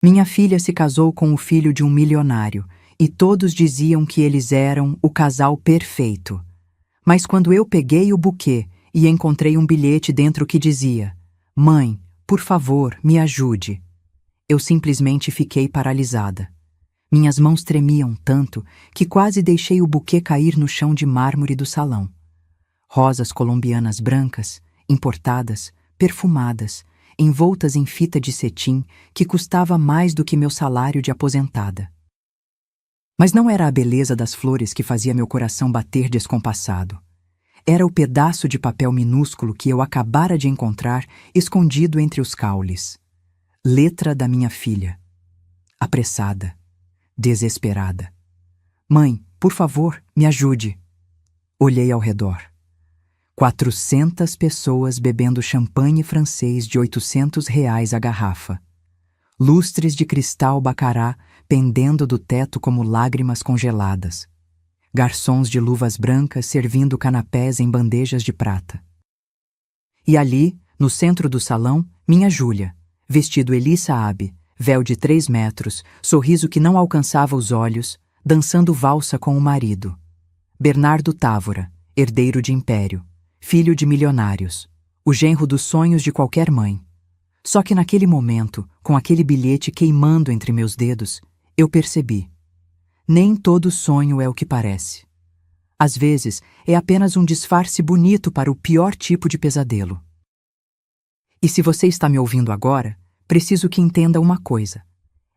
Minha filha se casou com o filho de um milionário, e todos diziam que eles eram o casal perfeito. Mas quando eu peguei o buquê e encontrei um bilhete dentro que dizia: "Mãe, por favor, me ajude", eu simplesmente fiquei paralisada. Minhas mãos tremiam tanto que quase deixei o buquê cair no chão de mármore do salão. Rosas colombianas brancas, importadas, perfumadas, envoltas em fita de cetim que custava mais do que meu salário de aposentada. Mas não era a beleza das flores que fazia meu coração bater descompassado. Era o pedaço de papel minúsculo que eu acabara de encontrar escondido entre os caules. Letra da minha filha. Apressada. Desesperada. "Mãe, por favor, me ajude." Olhei ao redor. 400 pessoas bebendo champanhe francês de R$ 800 a garrafa. Lustres de cristal bacará pendendo do teto como lágrimas congeladas. Garçons de luvas brancas servindo canapés em bandejas de prata. E ali, no centro do salão, minha Júlia, vestido Elie Saab, véu de 3 metros, sorriso que não alcançava os olhos, dançando valsa com o marido. Bernardo Távora, herdeiro de império, filho de milionários, o genro dos sonhos de qualquer mãe. Só que naquele momento, com aquele bilhete queimando entre meus dedos, eu percebi. Nem todo sonho é o que parece. Às vezes, é apenas um disfarce bonito para o pior tipo de pesadelo. E se você está me ouvindo agora, preciso que entenda uma coisa.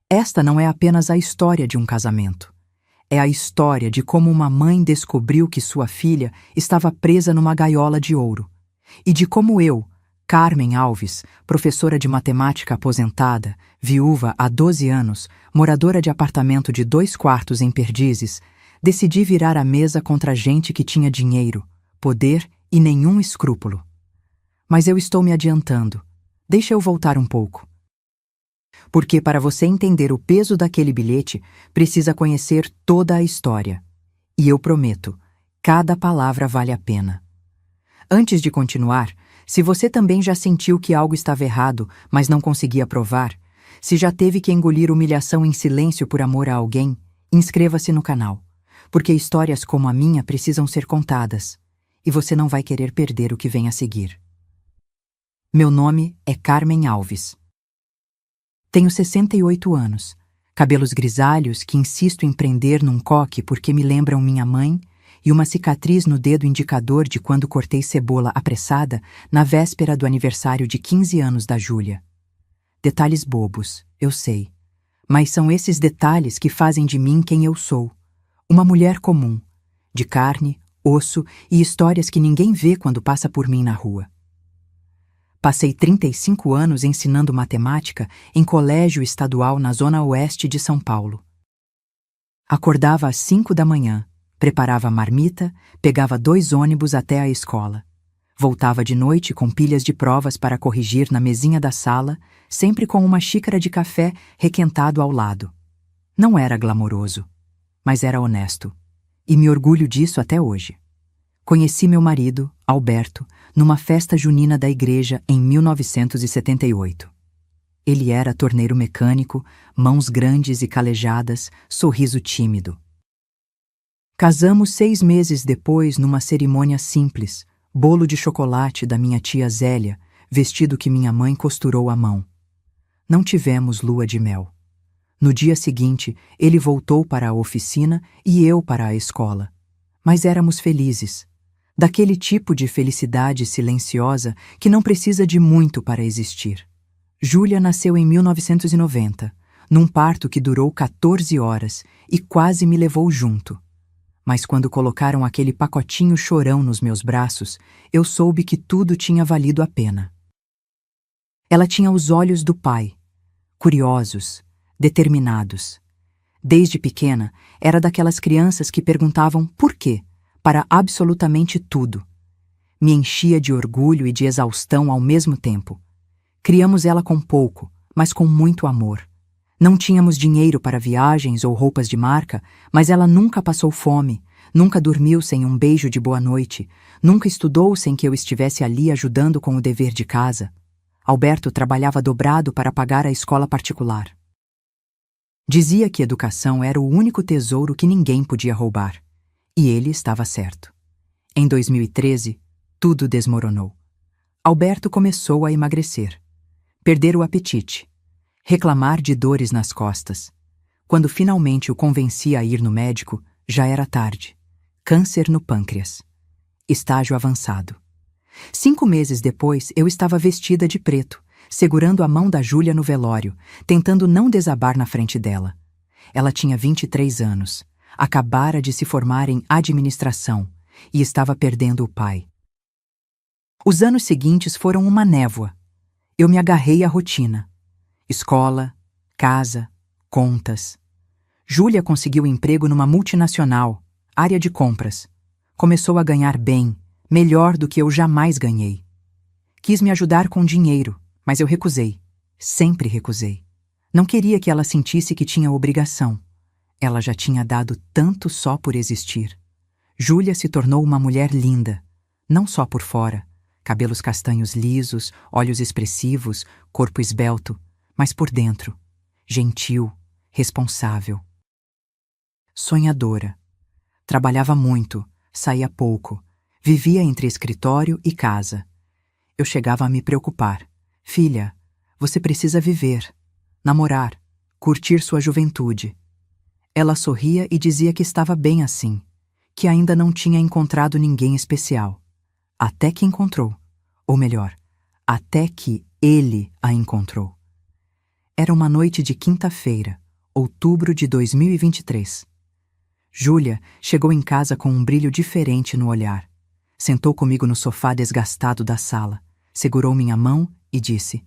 Esta não é apenas a história de um casamento. É a história de como uma mãe descobriu que sua filha estava presa numa gaiola de ouro. E de como eu, Carmen Alves, professora de matemática aposentada, viúva há 12 anos, moradora de apartamento de 2 quartos em Perdizes, decidi virar a mesa contra gente que tinha dinheiro, poder e nenhum escrúpulo. Mas eu estou me adiantando. Deixa eu voltar um pouco. Porque para você entender o peso daquele bilhete, precisa conhecer toda a história. E eu prometo, cada palavra vale a pena. Antes de continuar, se você também já sentiu que algo estava errado, mas não conseguia provar, se já teve que engolir humilhação em silêncio por amor a alguém, inscreva-se no canal, porque histórias como a minha precisam ser contadas, e você não vai querer perder o que vem a seguir. Meu nome é Carmen Alves. Tenho 68 anos, cabelos grisalhos que insisto em prender num coque porque me lembram minha mãe e uma cicatriz no dedo indicador de quando cortei cebola apressada na véspera do aniversário de 15 anos da Júlia. Detalhes bobos, eu sei, mas são esses detalhes que fazem de mim quem eu sou. Uma mulher comum, de carne, osso e histórias que ninguém vê quando passa por mim na rua. Passei 35 anos ensinando matemática em colégio estadual na zona oeste de São Paulo. Acordava às 5 da manhã, preparava a marmita, pegava 2 ônibus até a escola. Voltava de noite com pilhas de provas para corrigir na mesinha da sala, sempre com uma xícara de café requentado ao lado. Não era glamouroso, mas era honesto, e me orgulho disso até hoje. Conheci meu marido, Alberto, numa festa junina da igreja em 1978. Ele era torneiro mecânico, mãos grandes e calejadas, sorriso tímido. Casamos 6 meses depois numa cerimônia simples, bolo de chocolate da minha tia Zélia, vestido que minha mãe costurou à mão. Não tivemos lua de mel. No dia seguinte, ele voltou para a oficina e eu para a escola. Mas éramos felizes. Daquele tipo de felicidade silenciosa que não precisa de muito para existir. Júlia nasceu em 1990, num parto que durou 14 horas e quase me levou junto. Mas quando colocaram aquele pacotinho chorão nos meus braços, eu soube que tudo tinha valido a pena. Ela tinha os olhos do pai, curiosos, determinados. Desde pequena, era daquelas crianças que perguntavam por quê, para absolutamente tudo. Me enchia de orgulho e de exaustão ao mesmo tempo. Criamos ela com pouco, mas com muito amor. Não tínhamos dinheiro para viagens ou roupas de marca, mas ela nunca passou fome, nunca dormiu sem um beijo de boa noite, nunca estudou sem que eu estivesse ali ajudando com o dever de casa. Alberto trabalhava dobrado para pagar a escola particular. Dizia que educação era o único tesouro que ninguém podia roubar. E ele estava certo. Em 2013, tudo desmoronou. Alberto começou a emagrecer, perder o apetite, reclamar de dores nas costas. Quando finalmente o convenci a ir no médico, já era tarde. Câncer no pâncreas. Estágio avançado. 5 meses depois, eu estava vestida de preto, segurando a mão da Júlia no velório, tentando não desabar na frente dela. Ela tinha 23 anos, acabara de se formar em administração e estava perdendo o pai. Os anos seguintes foram uma névoa. Eu me agarrei à rotina. Escola, casa, contas. Júlia conseguiu emprego numa multinacional, área de compras. Começou a ganhar bem, melhor do que eu jamais ganhei. Quis me ajudar com dinheiro, mas eu recusei. Sempre recusei. Não queria que ela sentisse que tinha obrigação. Ela já tinha dado tanto só por existir. Júlia se tornou uma mulher linda, não só por fora, cabelos castanhos lisos, olhos expressivos, corpo esbelto, mas por dentro, gentil, responsável. Sonhadora. Trabalhava muito, saía pouco, vivia entre escritório e casa. Eu chegava a me preocupar. Filha, você precisa viver, namorar, curtir sua juventude. Ela sorria e dizia que estava bem assim, que ainda não tinha encontrado ninguém especial. Até que encontrou. Ou melhor, até que ele a encontrou. Era uma noite de quinta-feira, outubro de 2023. Júlia chegou em casa com um brilho diferente no olhar. Sentou comigo no sofá desgastado da sala, segurou minha mão e disse: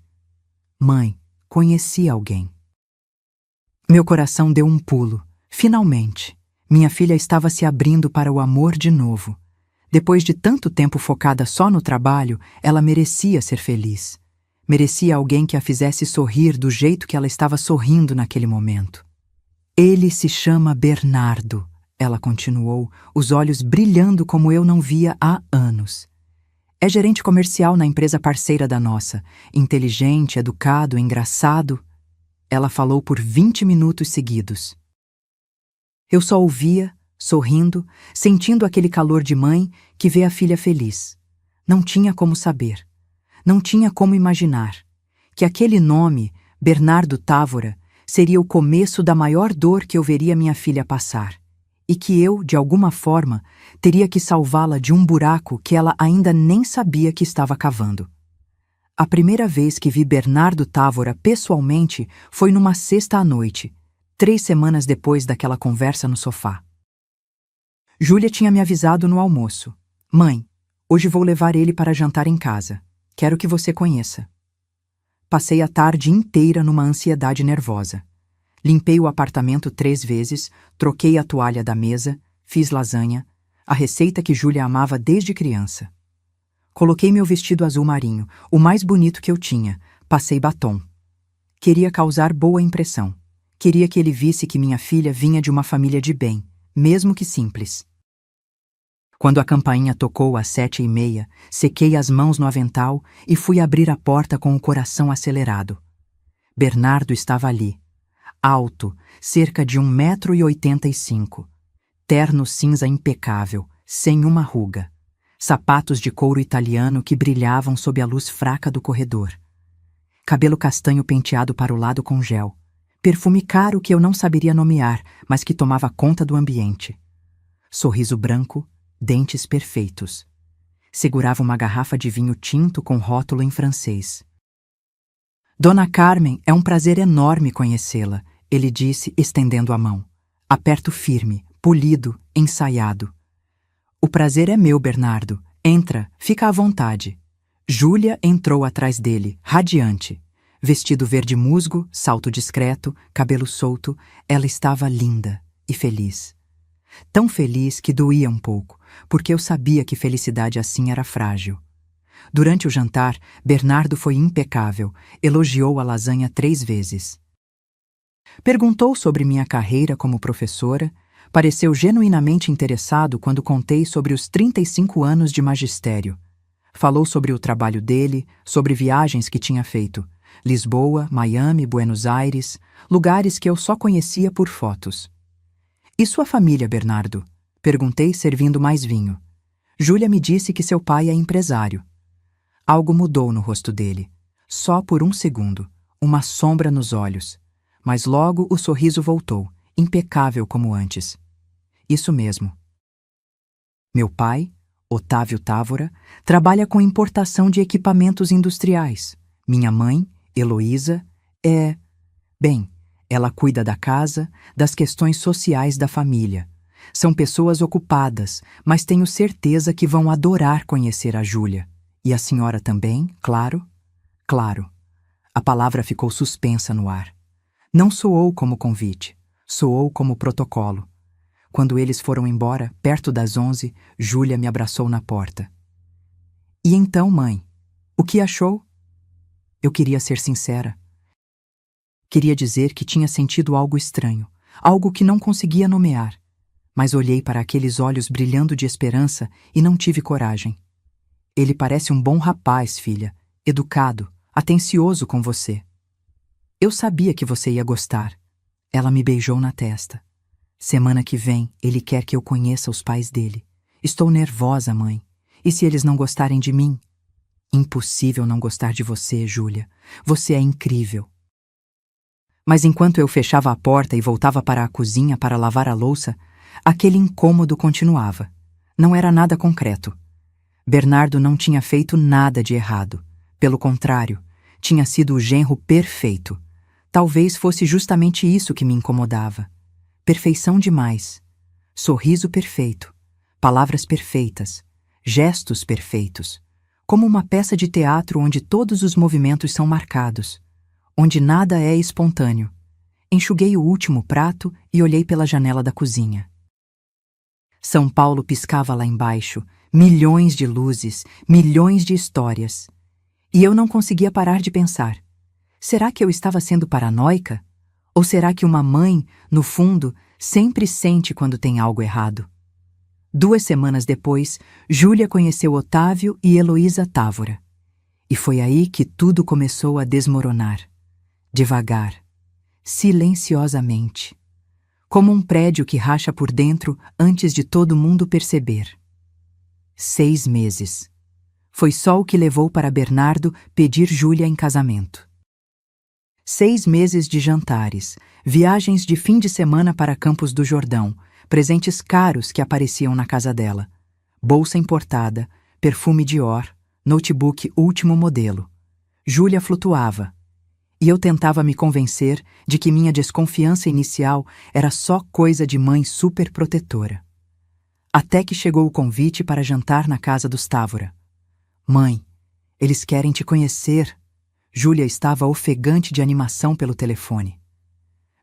Mãe, conheci alguém. Meu coração deu um pulo. Finalmente, minha filha estava se abrindo para o amor de novo. Depois de tanto tempo focada só no trabalho, ela merecia ser feliz. Merecia alguém que a fizesse sorrir do jeito que ela estava sorrindo naquele momento. Ele se chama Bernardo, ela continuou, os olhos brilhando como eu não via há anos. É gerente comercial na empresa parceira da nossa. Inteligente, educado, engraçado. Ela falou por 20 minutos seguidos. Eu só ouvia, sorrindo, sentindo aquele calor de mãe que vê a filha feliz. Não tinha como saber. Não tinha como imaginar que aquele nome, Bernardo Távora, seria o começo da maior dor que eu veria minha filha passar, e que eu, de alguma forma, teria que salvá-la de um buraco que ela ainda nem sabia que estava cavando. A primeira vez que vi Bernardo Távora pessoalmente foi numa sexta à noite, 3 semanas depois daquela conversa no sofá. Júlia tinha me avisado no almoço. Mãe, hoje vou levar ele para jantar em casa. Quero que você conheça. Passei a tarde inteira numa ansiedade nervosa. Limpei o apartamento 3 vezes, troquei a toalha da mesa, fiz lasanha, a receita que Júlia amava desde criança. Coloquei meu vestido azul marinho, o mais bonito que eu tinha, passei batom. Queria causar boa impressão. Queria que ele visse que minha filha vinha de uma família de bem, mesmo que simples. Quando a campainha tocou às 7h30, sequei as mãos no avental e fui abrir a porta com o coração acelerado. Bernardo estava ali, alto, cerca de 1,85 m, terno cinza impecável, sem uma ruga, sapatos de couro italiano que brilhavam sob a luz fraca do corredor, cabelo castanho penteado para o lado com gel, perfume caro que eu não saberia nomear, mas que tomava conta do ambiente. Sorriso branco, dentes perfeitos. Segurava uma garrafa de vinho tinto com rótulo em francês. Dona Carmen, é um prazer enorme conhecê-la, ele disse, estendendo a mão. Aperto firme, polido, ensaiado. O prazer é meu, Bernardo. Entra, fica à vontade. Júlia entrou atrás dele, radiante. Vestido verde musgo, salto discreto, cabelo solto, ela estava linda e feliz. Tão feliz que doía um pouco, porque eu sabia que felicidade assim era frágil. Durante o jantar, Bernardo foi impecável, elogiou a lasanha 3 vezes. Perguntou sobre minha carreira como professora, pareceu genuinamente interessado quando contei sobre os 35 anos de magistério. Falou sobre o trabalho dele, sobre viagens que tinha feito. Lisboa, Miami, Buenos Aires, lugares que eu só conhecia por fotos. E sua família, Bernardo? Perguntei, servindo mais vinho. Júlia me disse que seu pai é empresário. Algo mudou no rosto dele. Só por um segundo, uma sombra nos olhos. Mas logo o sorriso voltou, impecável como antes. Isso mesmo. Meu pai, Otávio Távora, trabalha com importação de equipamentos industriais. Minha mãe, Heloísa, Bem, ela cuida da casa, das questões sociais da família. São pessoas ocupadas, mas tenho certeza que vão adorar conhecer a Júlia. E a senhora também, claro? Claro. A palavra ficou suspensa no ar. Não soou como convite, soou como protocolo. Quando eles foram embora, perto das 11, Júlia me abraçou na porta. E então, mãe, o que achou? Eu queria ser sincera. Queria dizer que tinha sentido algo estranho, algo que não conseguia nomear. Mas olhei para aqueles olhos brilhando de esperança e não tive coragem. Ele parece um bom rapaz, filha, educado, atencioso com você. Eu sabia que você ia gostar. Ela me beijou na testa. Semana que vem, ele quer que eu conheça os pais dele. Estou nervosa, mãe. E se eles não gostarem de mim? Impossível não gostar de você, Júlia. Você é incrível. Mas enquanto eu fechava a porta e voltava para a cozinha para lavar a louça, aquele incômodo continuava. Não era nada concreto. Bernardo não tinha feito nada de errado. Pelo contrário, tinha sido o genro perfeito. Talvez fosse justamente isso que me incomodava. Perfeição demais. Sorriso perfeito. Palavras perfeitas. Gestos perfeitos. Como uma peça de teatro onde todos os movimentos são marcados. Onde nada é espontâneo. Enxuguei o último prato e olhei pela janela da cozinha. São Paulo piscava lá embaixo, milhões de luzes, milhões de histórias. E eu não conseguia parar de pensar. Será que eu estava sendo paranoica? Ou será que uma mãe, no fundo, sempre sente quando tem algo errado? 2 semanas depois, Júlia conheceu Otávio e Heloísa Távora. E foi aí que tudo começou a desmoronar. Devagar, silenciosamente. Como um prédio que racha por dentro antes de todo mundo perceber. 6 meses. Foi só o que levou para Bernardo pedir Júlia em casamento. 6 meses de jantares, viagens de fim de semana para Campos do Jordão, presentes caros que apareciam na casa dela. Bolsa importada, perfume Dior, notebook último modelo. Júlia flutuava. E eu tentava me convencer de que minha desconfiança inicial era só coisa de mãe superprotetora. Até que chegou o convite para jantar na casa dos Távora. Mãe, eles querem te conhecer. Júlia estava ofegante de animação pelo telefone.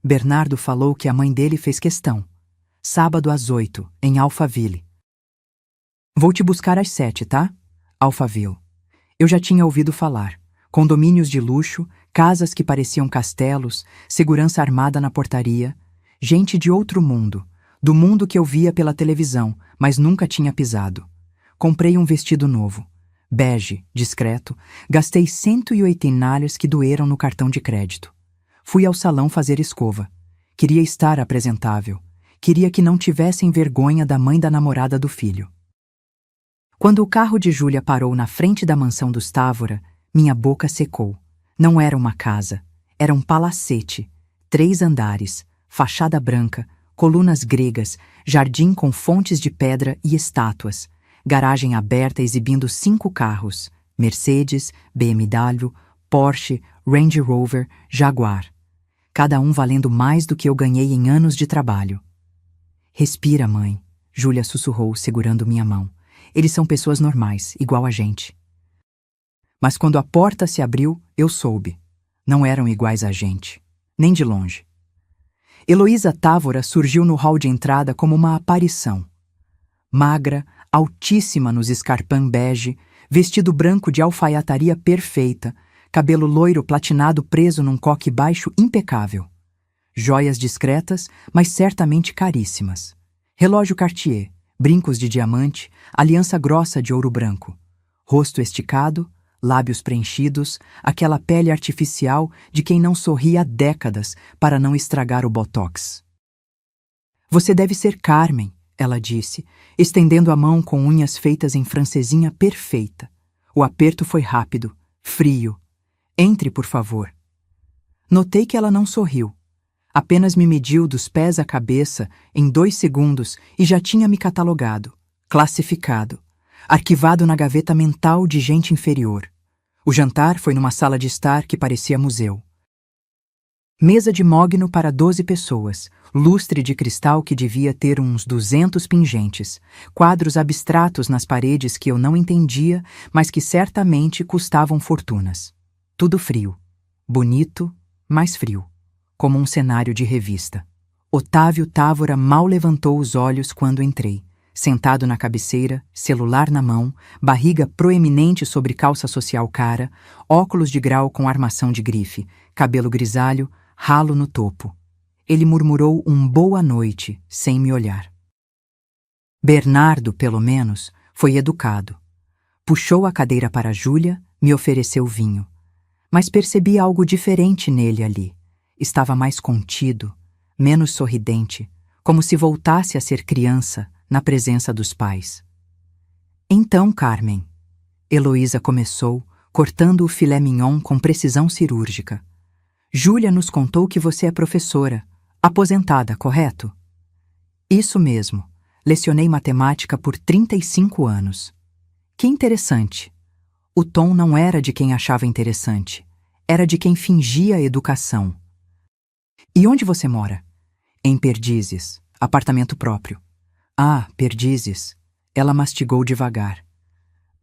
Bernardo falou que a mãe dele fez questão. Sábado às 8, em Alphaville. Vou te buscar às 7, tá? Alphaville. Eu já tinha ouvido falar. Condomínios de luxo, casas que pareciam castelos, segurança armada na portaria, gente de outro mundo, do mundo que eu via pela televisão, mas nunca tinha pisado. Comprei um vestido novo. Bege, discreto, gastei 180 nalhas que doeram no cartão de crédito. Fui ao salão fazer escova. Queria estar apresentável. Queria que não tivessem vergonha da mãe da namorada do filho. Quando o carro de Júlia parou na frente da mansão dos Távora, minha boca secou. Não era uma casa. Era um palacete. 3 andares, fachada branca, colunas gregas, jardim com fontes de pedra e estátuas. Garagem aberta exibindo 5 carros, Mercedes, BMW, Porsche, Range Rover, Jaguar. Cada um valendo mais do que eu ganhei em anos de trabalho. Respira, mãe, Júlia sussurrou, segurando minha mão. Eles são pessoas normais, igual a gente. Mas quando a porta se abriu, eu soube. Não eram iguais a gente, nem de longe. Heloísa Távora surgiu no hall de entrada como uma aparição. Magra, altíssima nos escarpins bege, vestido branco de alfaiataria perfeita, cabelo loiro platinado preso num coque baixo impecável. Joias discretas, mas certamente caríssimas. Relógio Cartier, brincos de diamante, aliança grossa de ouro branco. Rosto esticado, lábios preenchidos, aquela pele artificial de quem não sorri há décadas para não estragar o botox. Você deve ser Carmen, ela disse, estendendo a mão com unhas feitas em francesinha perfeita. O aperto foi rápido, frio. Entre, por favor. Notei que ela não sorriu. Apenas me mediu dos pés à cabeça em 2 segundos e já tinha me catalogado, classificado, arquivado na gaveta mental de gente inferior. O jantar foi numa sala de estar que parecia museu. Mesa de mogno para 12 pessoas, lustre de cristal que devia ter uns 200 pingentes, quadros abstratos nas paredes que eu não entendia, mas que certamente custavam fortunas. Tudo frio. Bonito, mas frio. Como um cenário de revista. Otávio Távora mal levantou os olhos quando entrei. Sentado na cabeceira, celular na mão, barriga proeminente sobre calça social cara, óculos de grau com armação de grife, cabelo grisalho, ralo no topo. Ele murmurou um boa noite, sem me olhar. Bernardo, pelo menos, foi educado. Puxou a cadeira para Júlia, me ofereceu vinho. Mas percebi algo diferente nele ali. Estava mais contido, menos sorridente, como se voltasse a ser criança na presença dos pais. Então, Carmen, Heloísa começou, cortando o filé mignon com precisão cirúrgica. Júlia nos contou que você é professora, aposentada, correto? Isso mesmo. Lecionei matemática por 35 anos. Que interessante. O tom não era de quem achava interessante. Era de quem fingia educação. E onde você mora? Em Perdizes. Apartamento próprio. Ah, Perdizes. Ela mastigou devagar.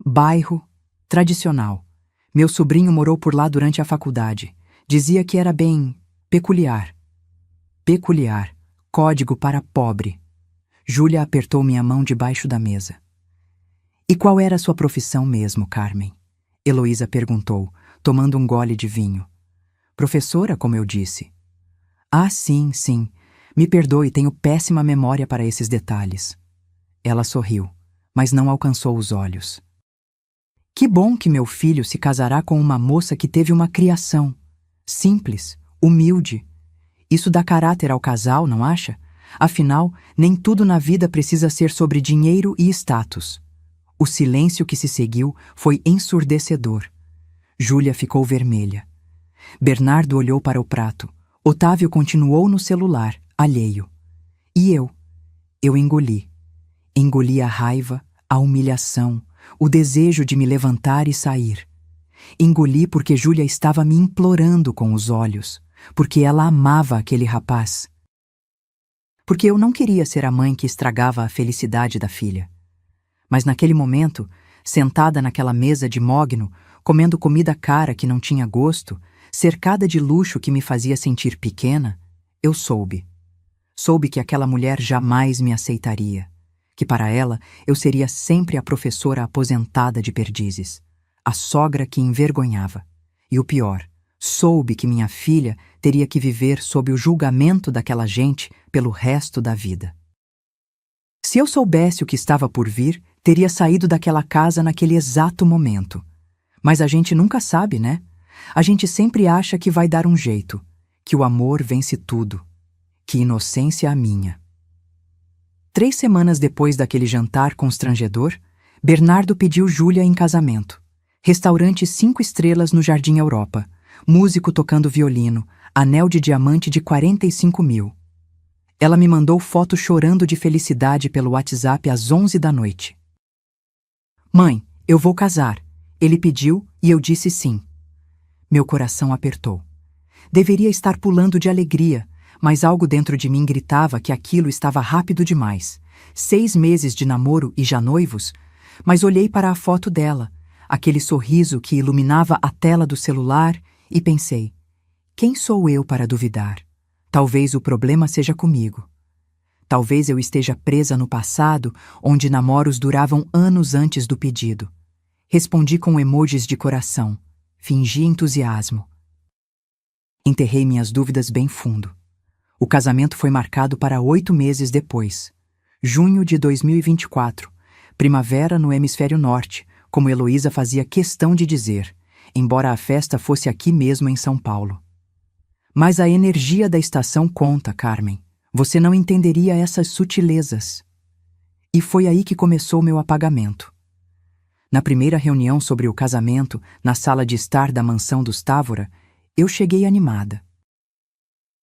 Bairro tradicional. Meu sobrinho morou por lá durante a faculdade. Dizia que era bem peculiar. Peculiar. Código para pobre. Júlia apertou minha mão debaixo da mesa. E qual era a sua profissão mesmo, Carmen? Heloísa perguntou, tomando um gole de vinho. Professora, como eu disse. Ah, sim, sim. Me perdoe, tenho péssima memória para esses detalhes. Ela sorriu, mas não alcançou os olhos. Que bom que meu filho se casará com uma moça que teve uma criação. Simples, humilde. Isso dá caráter ao casal, não acha? Afinal, nem tudo na vida precisa ser sobre dinheiro e status. O silêncio que se seguiu foi ensurdecedor. Júlia ficou vermelha. Bernardo olhou para o prato. Otávio continuou no celular, alheio. E eu? Eu engoli. Engoli a raiva, a humilhação, o desejo de me levantar e sair. Engoli porque Júlia estava me implorando com os olhos, porque ela amava aquele rapaz. Porque eu não queria ser a mãe que estragava a felicidade da filha. Mas naquele momento, sentada naquela mesa de mogno, comendo comida cara que não tinha gosto, cercada de luxo que me fazia sentir pequena, eu soube. Soube que aquela mulher jamais me aceitaria, que para ela eu seria sempre a professora aposentada de Perdizes, a sogra que envergonhava. E o pior, soube que minha filha teria que viver sob o julgamento daquela gente pelo resto da vida. Se eu soubesse o que estava por vir, teria saído daquela casa naquele exato momento. Mas a gente nunca sabe, né? A gente sempre acha que vai dar um jeito, que o amor vence tudo. Que inocência a minha. 3 semanas depois daquele jantar constrangedor, Bernardo pediu Júlia em casamento. Restaurante 5 estrelas no Jardim Europa. Músico tocando violino. Anel de diamante de 45 mil. Ela me mandou foto chorando de felicidade pelo WhatsApp às 11 da noite. Mãe, eu vou casar. Ele pediu e eu disse sim. Meu coração apertou. Deveria estar pulando de alegria, mas algo dentro de mim gritava que aquilo estava rápido demais. 6 meses de namoro e já noivos, mas olhei para a foto dela, aquele sorriso que iluminava a tela do celular, e pensei, quem sou eu para duvidar? Talvez o problema seja comigo. Talvez eu esteja presa no passado, onde namoros duravam anos antes do pedido. Respondi com emojis de coração. Fingi entusiasmo. Enterrei minhas dúvidas bem fundo. O casamento foi marcado para 8 meses depois. Junho de 2024. Primavera no hemisfério norte, como Heloísa fazia questão de dizer, embora a festa fosse aqui mesmo em São Paulo. Mas a energia da estação conta, Carmen. Você não entenderia essas sutilezas. E foi aí que começou meu apagamento. Na primeira reunião sobre o casamento, na sala de estar da mansão dos Távora, eu cheguei animada.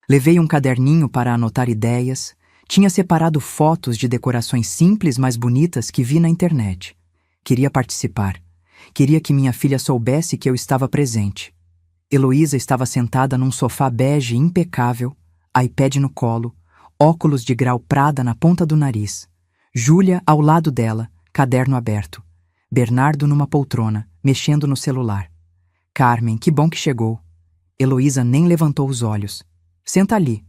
Levei um caderninho para anotar ideias, tinha separado fotos de decorações simples, mas bonitas que vi na internet. Queria participar. Queria que minha filha soubesse que eu estava presente. Heloísa estava sentada num sofá bege impecável, iPad no colo, óculos de grau Prada na ponta do nariz. Júlia ao lado dela, caderno aberto. Bernardo numa poltrona, mexendo no celular. Carmen, que bom que chegou. Heloísa nem levantou os olhos. Senta ali.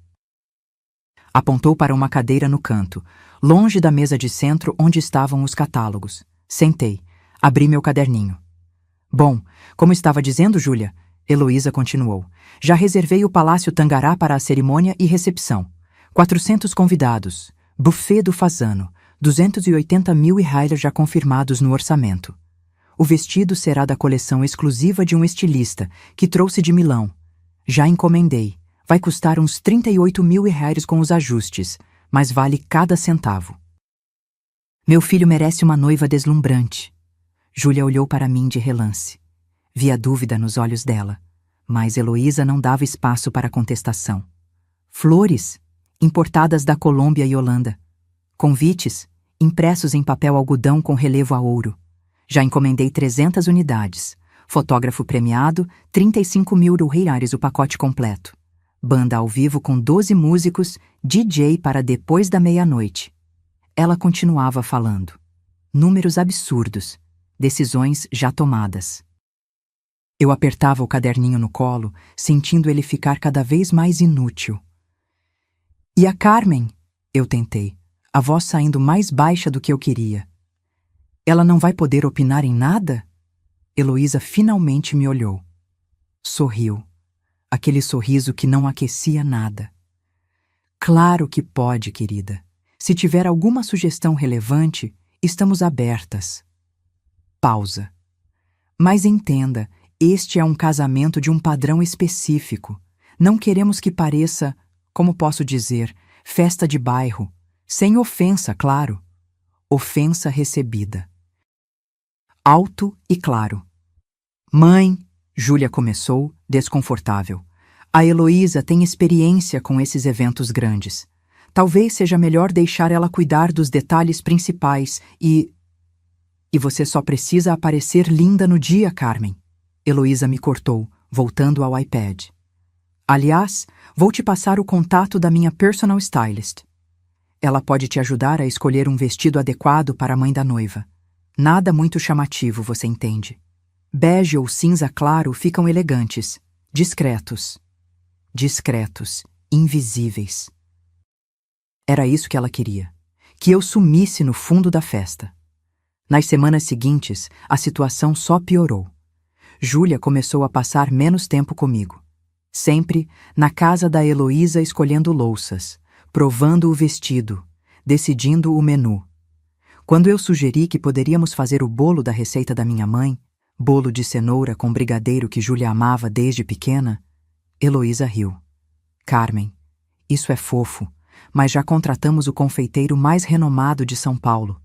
Apontou para uma cadeira no canto, longe da mesa de centro onde estavam os catálogos. Sentei. Abri meu caderninho. Bom, como estava dizendo, Júlia, Heloísa continuou. Já reservei o Palácio Tangará para a cerimônia e recepção. 400 convidados. Buffet do Fasano. 280 mil reais já confirmados no orçamento. O vestido será da coleção exclusiva de um estilista, que trouxe de Milão. Já encomendei. Vai custar uns 38 mil reais com os ajustes, mas vale cada centavo. Meu filho merece uma noiva deslumbrante. Júlia olhou para mim de relance. Vi a dúvida nos olhos dela, mas Heloísa não dava espaço para contestação. Flores, importadas da Colômbia e Holanda. Convites, impressos em papel algodão com relevo a ouro. Já encomendei 300 unidades. Fotógrafo premiado, 35 mil reais o pacote completo. Banda ao vivo com 12 músicos, DJ para depois da meia-noite. Ela continuava falando. Números absurdos. Decisões já tomadas. Eu apertava o caderninho no colo, sentindo ele ficar cada vez mais inútil. E a Carmen? Eu tentei, a voz saindo mais baixa do que eu queria. Ela não vai poder opinar em nada? Heloísa finalmente me olhou. Sorriu. Aquele sorriso que não aquecia nada. Claro que pode, querida. Se tiver alguma sugestão relevante, estamos abertas. Pausa. Mas entenda, este é um casamento de um padrão específico. Não queremos que pareça, como posso dizer, festa de bairro. Sem ofensa, claro. Ofensa recebida. Alto e claro. Mãe, Júlia começou, desconfortável. A Heloísa tem experiência com esses eventos grandes. Talvez seja melhor deixar ela cuidar dos detalhes principais e você só precisa aparecer linda no dia, Carmen. Heloísa me cortou, voltando ao iPad. Aliás, vou te passar o contato da minha personal stylist. Ela pode te ajudar a escolher um vestido adequado para a mãe da noiva. Nada muito chamativo, você entende. Bege ou cinza claro ficam elegantes, discretos. Discretos, invisíveis. Era isso que ela queria, que eu sumisse no fundo da festa. Nas semanas seguintes, a situação só piorou. Júlia começou a passar menos tempo comigo. Sempre na casa da Heloísa escolhendo louças, provando o vestido, decidindo o menu. Quando eu sugeri que poderíamos fazer o bolo da receita da minha mãe, bolo de cenoura com brigadeiro que Júlia amava desde pequena, Heloísa riu. Carmen, isso é fofo, mas já contratamos o confeiteiro mais renomado de São Paulo.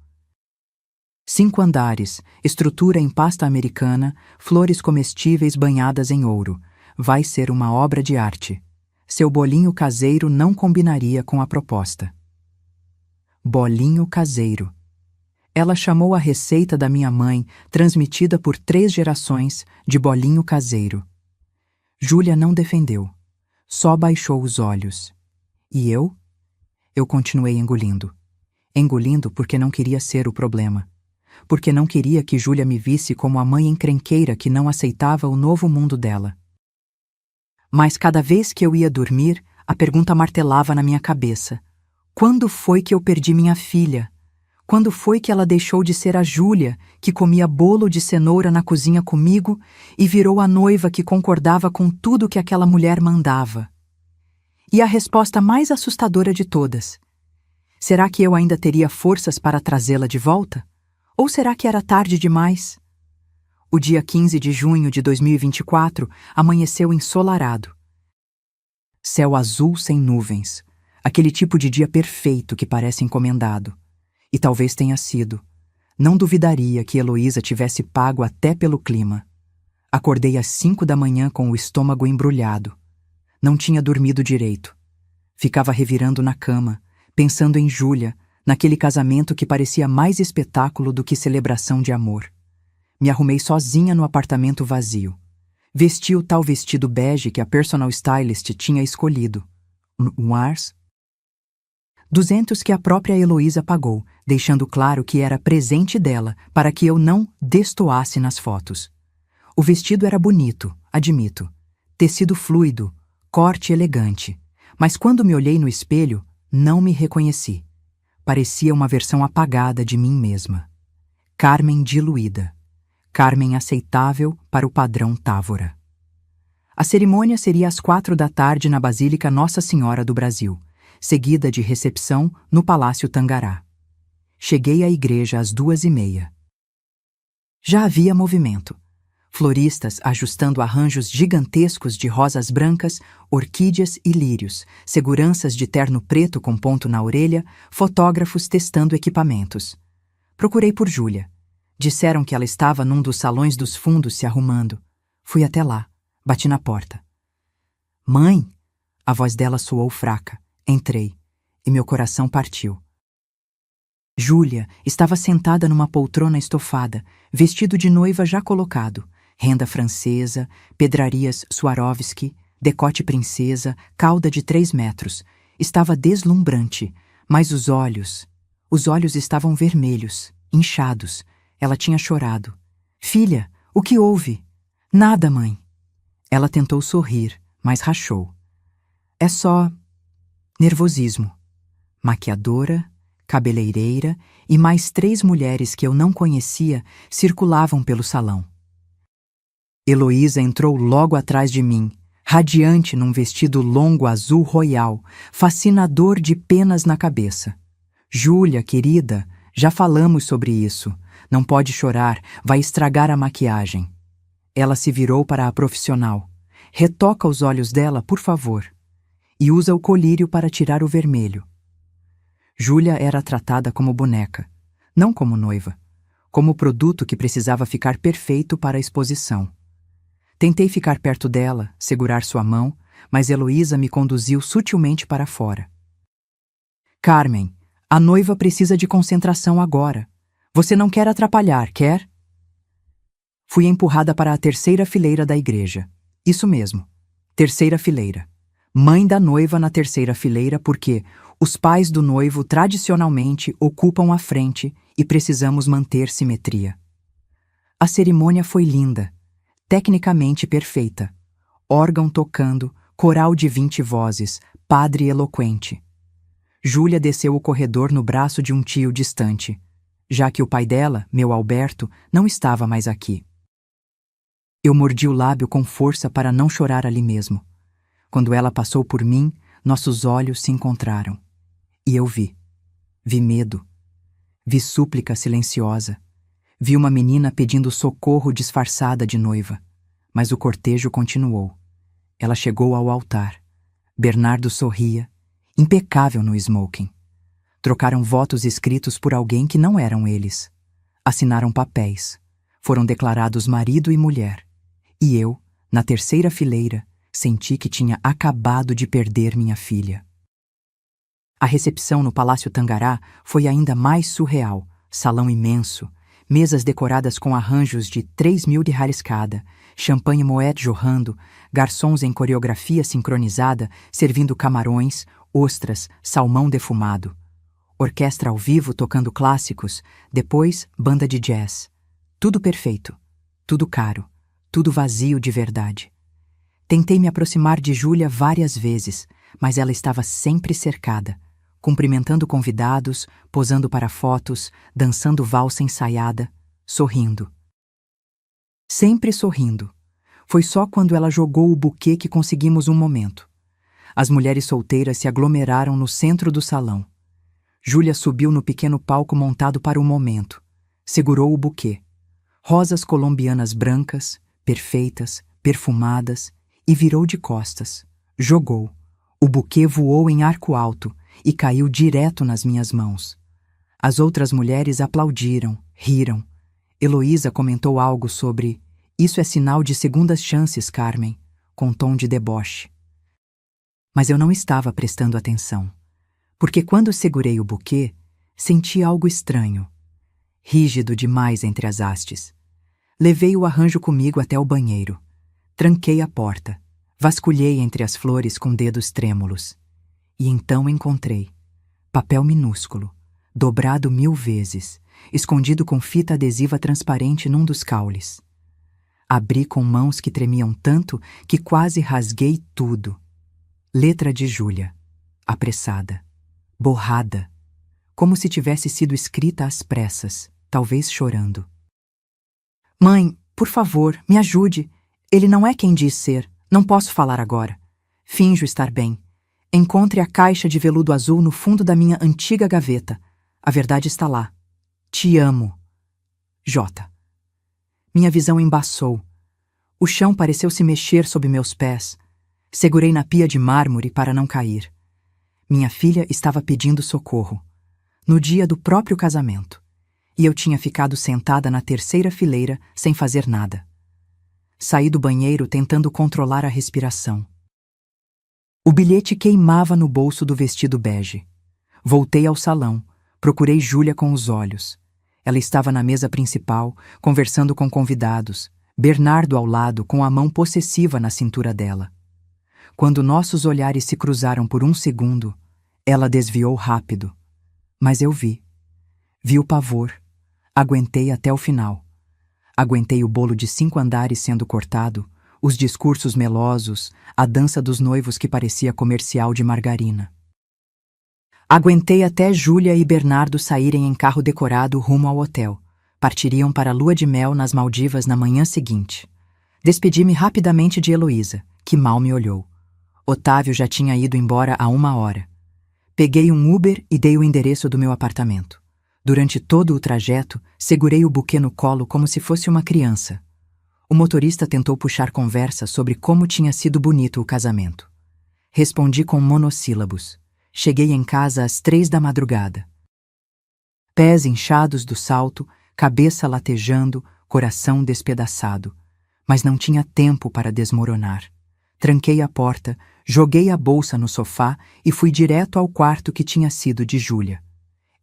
5 andares, estrutura em pasta americana, flores comestíveis banhadas em ouro. Vai ser uma obra de arte. Seu bolinho caseiro não combinaria com a proposta. Bolinho caseiro. Ela chamou a receita da minha mãe, transmitida por 3 gerações, de bolinho caseiro. Júlia não defendeu. Só baixou os olhos. E eu? Eu continuei engolindo. Engolindo porque não queria ser o problema. Porque não queria que Júlia me visse como a mãe encrenqueira que não aceitava o novo mundo dela. Mas cada vez que eu ia dormir, a pergunta martelava na minha cabeça. Quando foi que eu perdi minha filha? Quando foi que ela deixou de ser a Júlia, que comia bolo de cenoura na cozinha comigo, e virou a noiva que concordava com tudo que aquela mulher mandava? E a resposta mais assustadora de todas. Será que eu ainda teria forças para trazê-la de volta? Ou será que era tarde demais? O dia 15 de junho de 2024 amanheceu ensolarado. Céu azul sem nuvens. Aquele tipo de dia perfeito que parece encomendado. E talvez tenha sido. Não duvidaria que Heloísa tivesse pago até pelo clima. Acordei às 5 da manhã com o estômago embrulhado. Não tinha dormido direito. Ficava revirando na cama, pensando em Júlia, naquele casamento que parecia mais espetáculo do que celebração de amor. Me arrumei sozinha no apartamento vazio. Vesti o tal vestido bege que a personal stylist tinha escolhido. Um ars 200 que a própria Heloísa pagou, deixando claro que era presente dela para que eu não destoasse nas fotos. O vestido era bonito, admito. Tecido fluido, corte elegante. Mas quando me olhei no espelho, não me reconheci. Parecia uma versão apagada de mim mesma. Carmen diluída. Carmen aceitável para o padrão Távora. A cerimônia seria às 4 da tarde na Basílica Nossa Senhora do Brasil, seguida de recepção no Palácio Tangará. Cheguei à igreja às 2h30. Já havia movimento. Floristas ajustando arranjos gigantescos de rosas brancas, orquídeas e lírios, seguranças de terno preto com ponto na orelha, fotógrafos testando equipamentos. Procurei por Júlia. Disseram que ela estava num dos salões dos fundos se arrumando. Fui até lá. Bati na porta. Mãe! A voz dela soou fraca. Entrei. E meu coração partiu. Júlia estava sentada numa poltrona estofada, vestido de noiva já colocado, renda francesa, pedrarias Swarovski, decote princesa, cauda de 3 metros. Estava deslumbrante, mas os olhos estavam vermelhos, inchados. Ela tinha chorado. Filha, o que houve? Nada, mãe. Ela tentou sorrir, mas rachou. É só nervosismo. Maquiadora, cabeleireira e mais 3 mulheres que eu não conhecia circulavam pelo salão. Heloísa entrou logo atrás de mim, radiante num vestido longo azul royal, fascinador de penas na cabeça. Júlia, querida, já falamos sobre isso. Não pode chorar, vai estragar a maquiagem. Ela se virou para a profissional. Retoca os olhos dela, por favor. E usa o colírio para tirar o vermelho. Júlia era tratada como boneca, não como noiva, como produto que precisava ficar perfeito para a exposição. Tentei ficar perto dela, segurar sua mão, mas Heloísa me conduziu sutilmente para fora. Carmen, a noiva precisa de concentração agora. Você não quer atrapalhar, quer? Fui empurrada para a 3ª fileira da igreja. Isso mesmo, 3ª fileira. Mãe da noiva na 3ª fileira porque os pais do noivo tradicionalmente ocupam a frente e precisamos manter simetria. A cerimônia foi linda, tecnicamente perfeita. Órgão tocando, coral de 20 vozes, padre eloquente. Júlia desceu o corredor no braço de um tio distante, já que o pai dela, meu Alberto, não estava mais aqui. Eu mordi o lábio com força para não chorar ali mesmo. Quando ela passou por mim, nossos olhos se encontraram. E eu vi. Vi medo. Vi súplica silenciosa. Vi uma menina pedindo socorro disfarçada de noiva. Mas o cortejo continuou. Ela chegou ao altar. Bernardo sorria, impecável no smoking. Trocaram votos escritos por alguém que não eram eles. Assinaram papéis. Foram declarados marido e mulher. E eu, na 3ª fileira, senti que tinha acabado de perder minha filha. A recepção no Palácio Tangará foi ainda mais surreal. Salão imenso, mesas decoradas com arranjos de 3.000 reais cada, champanhe Moet jorrando, garçons em coreografia sincronizada servindo camarões, ostras, salmão defumado. Orquestra ao vivo tocando clássicos, depois banda de jazz. Tudo perfeito, tudo caro, tudo vazio de verdade. Tentei me aproximar de Júlia várias vezes, mas ela estava sempre cercada, cumprimentando convidados, posando para fotos, dançando valsa ensaiada, sorrindo. Sempre sorrindo. Foi só quando ela jogou o buquê que conseguimos um momento. As mulheres solteiras se aglomeraram no centro do salão. Júlia subiu no pequeno palco montado para o momento. Segurou o buquê. Rosas colombianas brancas, perfeitas, perfumadas, e virou de costas. Jogou. O buquê voou em arco alto e caiu direto nas minhas mãos. As outras mulheres aplaudiram, riram. Heloísa comentou algo sobre "Isso é sinal de segundas chances, Carmen", com tom de deboche. Mas eu não estava prestando atenção, porque quando segurei o buquê, senti algo estranho, rígido demais entre as hastes. Levei o arranjo comigo até o banheiro. Tranquei a porta. Vasculhei entre as flores com dedos trêmulos. E então encontrei papel minúsculo, dobrado 1000 vezes, escondido com fita adesiva transparente num dos caules. Abri com mãos que tremiam tanto que quase rasguei tudo. Letra de Júlia. Apressada. Borrada. Como se tivesse sido escrita às pressas, talvez chorando. "Mãe, por favor, me ajude. Ele não é quem diz ser. Não posso falar agora. Finjo estar bem. Encontre a caixa de veludo azul no fundo da minha antiga gaveta. A verdade está lá. Te amo. J." Minha visão embaçou. O chão pareceu se mexer sob meus pés. Segurei na pia de mármore para não cair. Minha filha estava pedindo socorro. No dia do próprio casamento. E eu tinha ficado sentada na terceira fileira sem fazer nada. Saí do banheiro tentando controlar a respiração. O bilhete queimava no bolso do vestido bege. Voltei ao salão. Procurei Júlia com os olhos. Ela estava na mesa principal, conversando com convidados, Bernardo ao lado com a mão possessiva na cintura dela. Quando nossos olhares se cruzaram por um segundo, ela desviou rápido. Mas eu vi. Vi o pavor. Aguentei até o final. Aguentei o bolo de 5 andares sendo cortado, os discursos melosos, a dança dos noivos que parecia comercial de margarina. Aguentei até Júlia e Bernardo saírem em carro decorado rumo ao hotel. Partiriam para a lua de mel nas Maldivas na manhã seguinte. Despedi-me rapidamente de Heloísa, que mal me olhou. Otávio já tinha ido embora há 1 hora. Peguei um Uber e dei o endereço do meu apartamento. Durante todo o trajeto, segurei o buquê no colo como se fosse uma criança. O motorista tentou puxar conversa sobre como tinha sido bonito o casamento. Respondi com monossílabos. Cheguei em casa às 3 da madrugada. Pés inchados do salto, cabeça latejando, coração despedaçado. Mas não tinha tempo para desmoronar. Tranquei a porta, joguei a bolsa no sofá e fui direto ao quarto que tinha sido de Júlia.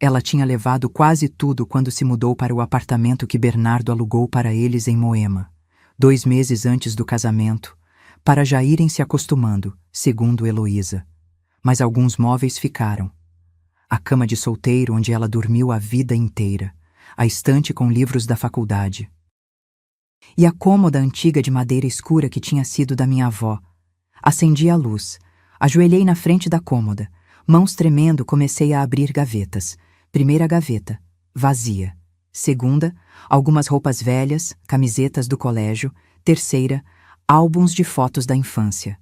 Ela tinha levado quase tudo quando se mudou para o apartamento que Bernardo alugou para eles em Moema, 2 meses antes do casamento, para já irem se acostumando, segundo Heloísa. Mas alguns móveis ficaram. A cama de solteiro onde ela dormiu a vida inteira, a estante com livros da faculdade. E a cômoda antiga de madeira escura que tinha sido da minha avó. Acendi a luz, ajoelhei na frente da cômoda, mãos tremendo comecei a abrir gavetas. Primeira gaveta, vazia. Segunda, algumas roupas velhas, camisetas do colégio. Terceira, álbuns de fotos da infância.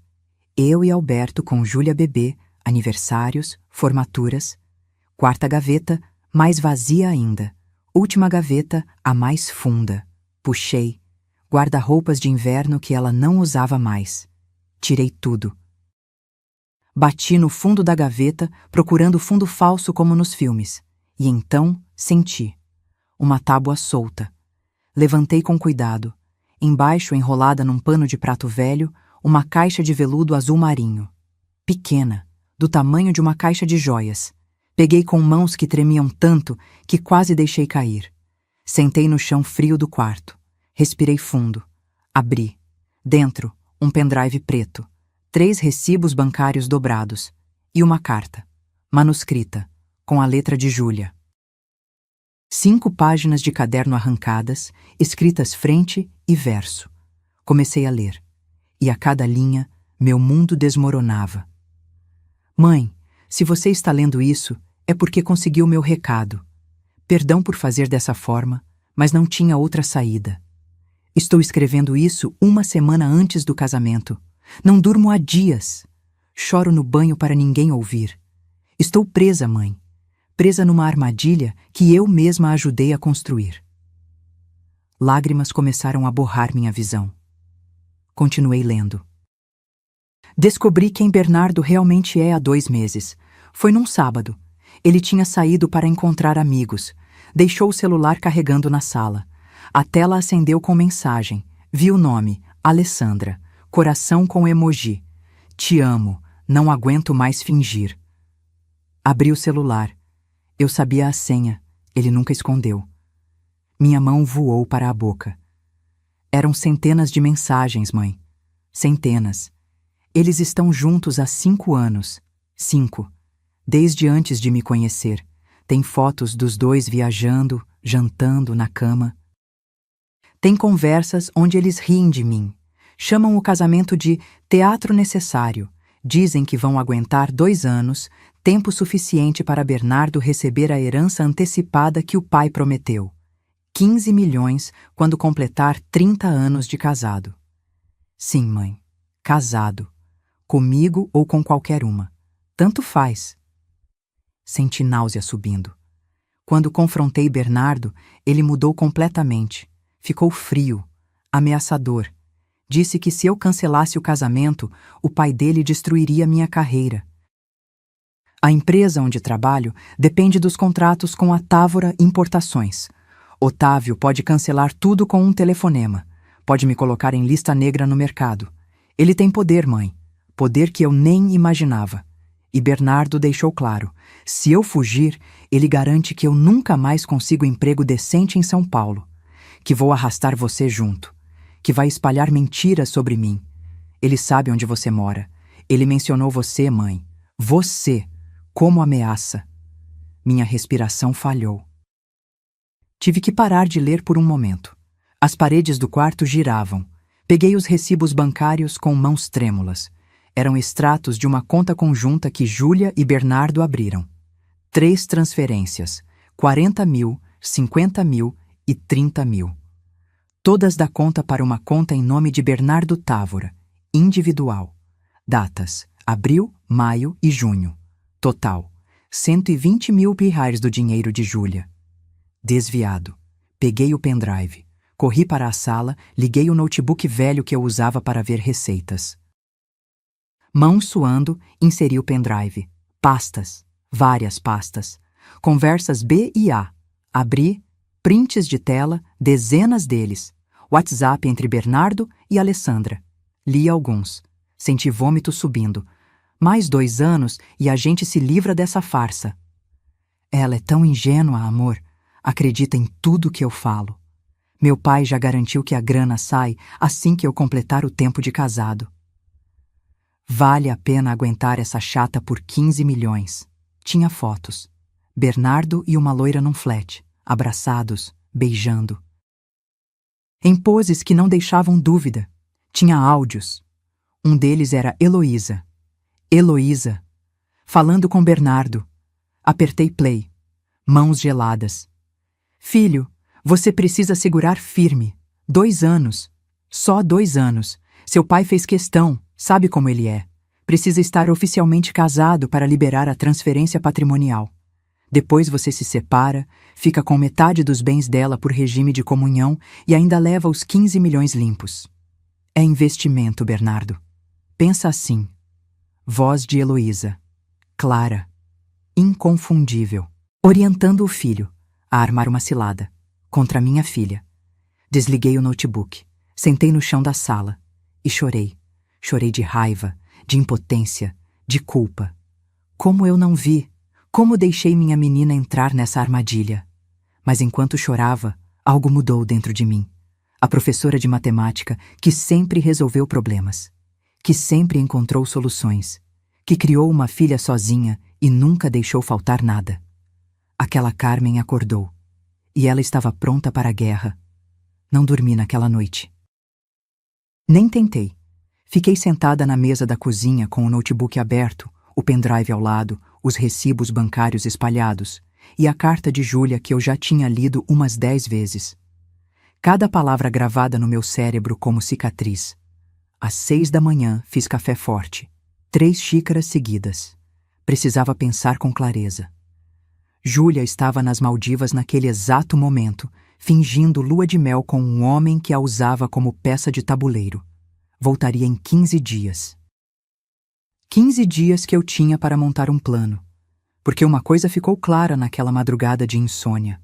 Eu e Alberto com Júlia bebê, aniversários, formaturas. Quarta gaveta, mais vazia ainda. Última gaveta, a mais funda. Puxei. Guarda-roupas de inverno que ela não usava mais. Tirei tudo. Bati no fundo da gaveta, procurando fundo falso como nos filmes. E então senti. Uma tábua solta. Levantei com cuidado. Embaixo, enrolada num pano de prato velho, uma caixa de veludo azul marinho. Pequena, do tamanho de uma caixa de joias. Peguei com mãos que tremiam tanto que quase deixei cair. Sentei no chão frio do quarto. Respirei fundo. Abri. Dentro, um pendrive preto. 3 recibos bancários dobrados. E uma carta. Manuscrita. Com a letra de Júlia. 5 páginas de caderno arrancadas, escritas frente e verso. Comecei a ler. E a cada linha, meu mundo desmoronava. Mãe, se você está lendo isso, é porque conseguiu meu recado. Perdão por fazer dessa forma, mas não tinha outra saída. Estou escrevendo isso 1 semana antes do casamento. Não durmo há dias. Choro no banho para ninguém ouvir. Estou presa, mãe. Presa numa armadilha que eu mesma ajudei a construir. Lágrimas começaram a borrar minha visão. Continuei lendo. Descobri quem Bernardo realmente é há 2 meses. Foi num sábado. Ele tinha saído para encontrar amigos. Deixou o celular carregando na sala. A tela acendeu com mensagem. Vi o nome, Alessandra. Coração com emoji. Te amo. Não aguento mais fingir. Abri o celular. Eu sabia a senha. Ele nunca escondeu. Minha mão voou para a boca. Eram centenas de mensagens, mãe. Centenas. Eles estão juntos há 5 anos. 5. Desde antes de me conhecer. Tem fotos dos dois viajando, jantando na cama. Tem conversas onde eles riem de mim. Chamam o casamento de teatro necessário. Dizem que vão aguentar 2 anos, tempo suficiente para Bernardo receber a herança antecipada que o pai prometeu. 15 milhões quando completar 30 anos de casado. Sim, mãe. Casado. Comigo ou com qualquer uma. Tanto faz. Senti náusea subindo. Quando confrontei Bernardo, ele mudou completamente. Ficou frio, ameaçador. Disse que se eu cancelasse o casamento, o pai dele destruiria minha carreira. A empresa onde trabalho depende dos contratos com a Távora Importações. Otávio pode cancelar tudo com um telefonema. Pode me colocar em lista negra no mercado. Ele tem poder, mãe. Poder que eu nem imaginava. E Bernardo deixou claro, se eu fugir, ele garante que eu nunca mais consigo emprego decente em São Paulo. Que vou arrastar você junto. Que vai espalhar mentiras sobre mim. Ele sabe onde você mora. Ele mencionou você, mãe. Você, como ameaça. Minha respiração falhou. Tive que parar de ler por um momento. As paredes do quarto giravam. Peguei os recibos bancários com mãos trêmulas. Eram extratos de uma conta conjunta que Júlia e Bernardo abriram. 3 transferências, 40 mil, 50 mil e 30 mil. Todas da conta para uma conta em nome de Bernardo Távora, individual. Datas, abril, maio e junho. Total, 120 mil reais do dinheiro de Júlia. Desviado. Peguei o pendrive. Corri para a sala, liguei o notebook velho que eu usava para ver receitas. Mão suando, inseri o pendrive. Pastas. Várias pastas. Conversas B e A. Abri, prints de tela, dezenas deles. WhatsApp entre Bernardo e Alessandra. Li alguns. Senti vômito subindo. Mais 2 anos e a gente se livra dessa farsa. Ela é tão ingênua, amor. Acredita em tudo que eu falo. Meu pai já garantiu que a grana sai assim que eu completar o tempo de casado. Vale a pena aguentar essa chata por 15 milhões. Tinha fotos. Bernardo e uma loira num flat, abraçados, beijando. Em poses que não deixavam dúvida. Tinha áudios. Um deles era Heloísa. Heloísa. Falando com Bernardo. Apertei play. Mãos geladas. Filho, você precisa segurar firme. 2 anos. Só 2 anos. Seu pai fez questão. Sabe como ele é. Precisa estar oficialmente casado para liberar a transferência patrimonial. Depois você se separa, fica com metade dos bens dela por regime de comunhão e ainda leva os 15 milhões limpos. É investimento, Bernardo. Pensa assim. Voz de Heloísa. Clara. Inconfundível. Orientando o filho a armar uma cilada contra minha filha. Desliguei o notebook. Sentei no chão da sala e chorei. Chorei de raiva, de impotência, de culpa. Como eu não vi, como deixei minha menina entrar nessa armadilha. Mas enquanto chorava, algo mudou dentro de mim. A professora de matemática que sempre resolveu problemas, que sempre encontrou soluções, que criou uma filha sozinha e nunca deixou faltar nada. Aquela Carmen acordou, e ela estava pronta para a guerra. Não dormi naquela noite. Nem tentei. Fiquei sentada na mesa da cozinha com o notebook aberto, o pendrive ao lado, os recibos bancários espalhados e a carta de Júlia que eu já tinha lido umas 10 vezes. Cada palavra gravada no meu cérebro como cicatriz. Às 6 da manhã fiz café forte. 3 xícaras seguidas. Precisava pensar com clareza. Júlia estava nas Maldivas naquele exato momento, fingindo lua de mel com um homem que a usava como peça de tabuleiro. Voltaria em 15 dias. 15 dias que eu tinha para montar um plano, porque uma coisa ficou clara naquela madrugada de insônia.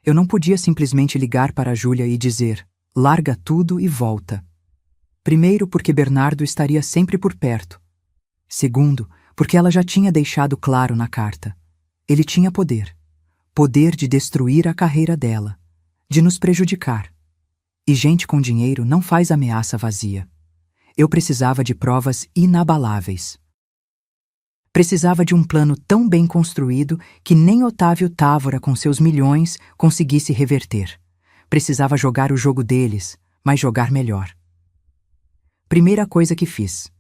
Eu não podia simplesmente ligar para a Júlia e dizer: larga tudo e volta. Primeiro, porque Bernardo estaria sempre por perto. Segundo, porque ela já tinha deixado claro na carta. Ele tinha poder. Poder de destruir a carreira dela, de nos prejudicar. E gente com dinheiro não faz ameaça vazia. Eu precisava de provas inabaláveis. Precisava de um plano tão bem construído que nem Otávio Távora, com seus milhões, conseguisse reverter. Precisava jogar o jogo deles, mas jogar melhor. Primeira coisa que fiz: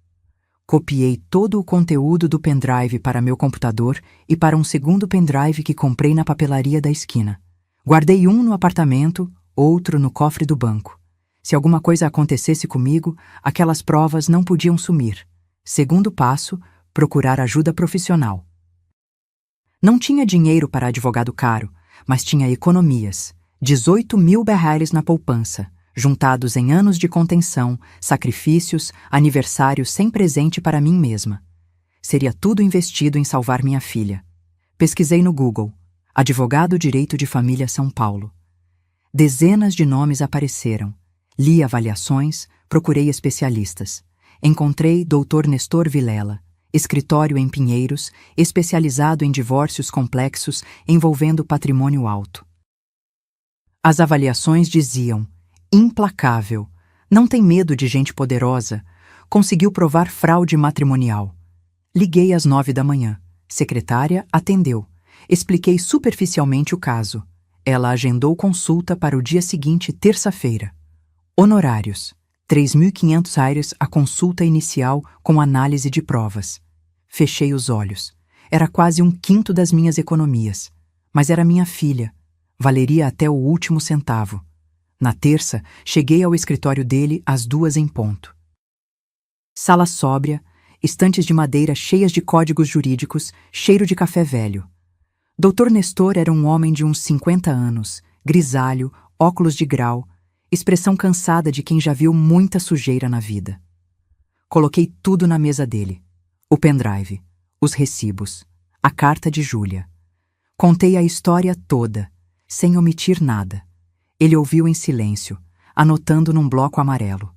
copiei todo o conteúdo do pendrive para meu computador e para um segundo pendrive que comprei na papelaria da esquina. Guardei um no apartamento, outro no cofre do banco. Se alguma coisa acontecesse comigo, aquelas provas não podiam sumir. Segundo passo: procurar ajuda profissional. Não tinha dinheiro para advogado caro, mas tinha economias. 18.000 berreles na poupança, juntados em anos de contenção, sacrifícios, aniversários sem presente para mim mesma. Seria tudo investido em salvar minha filha. Pesquisei no Google: advogado direito de família São Paulo. Dezenas de nomes apareceram. Li avaliações, procurei especialistas. Encontrei Dr. Nestor Vilela, escritório em Pinheiros, especializado em divórcios complexos envolvendo patrimônio alto. As avaliações diziam: implacável, não tem medo de gente poderosa, conseguiu provar fraude matrimonial. Liguei às 9 da manhã. Secretária atendeu. Expliquei superficialmente o caso. Ela agendou consulta para o dia seguinte, terça-feira. Honorários: 3.500 aires a consulta inicial com análise de provas. Fechei os olhos. Era quase um quinto das minhas economias. Mas era minha filha. Valeria até o último centavo. Na terça, cheguei ao escritório dele às 2 em ponto. Sala sóbria, estantes de madeira cheias de códigos jurídicos, cheiro de café velho. Dr. Nestor era um homem de uns 50 anos, grisalho, óculos de grau, expressão cansada de quem já viu muita sujeira na vida. Coloquei tudo na mesa dele: o pendrive, os recibos, a carta de Júlia. Contei a história toda, sem omitir nada. Ele ouviu em silêncio, anotando num bloco amarelo.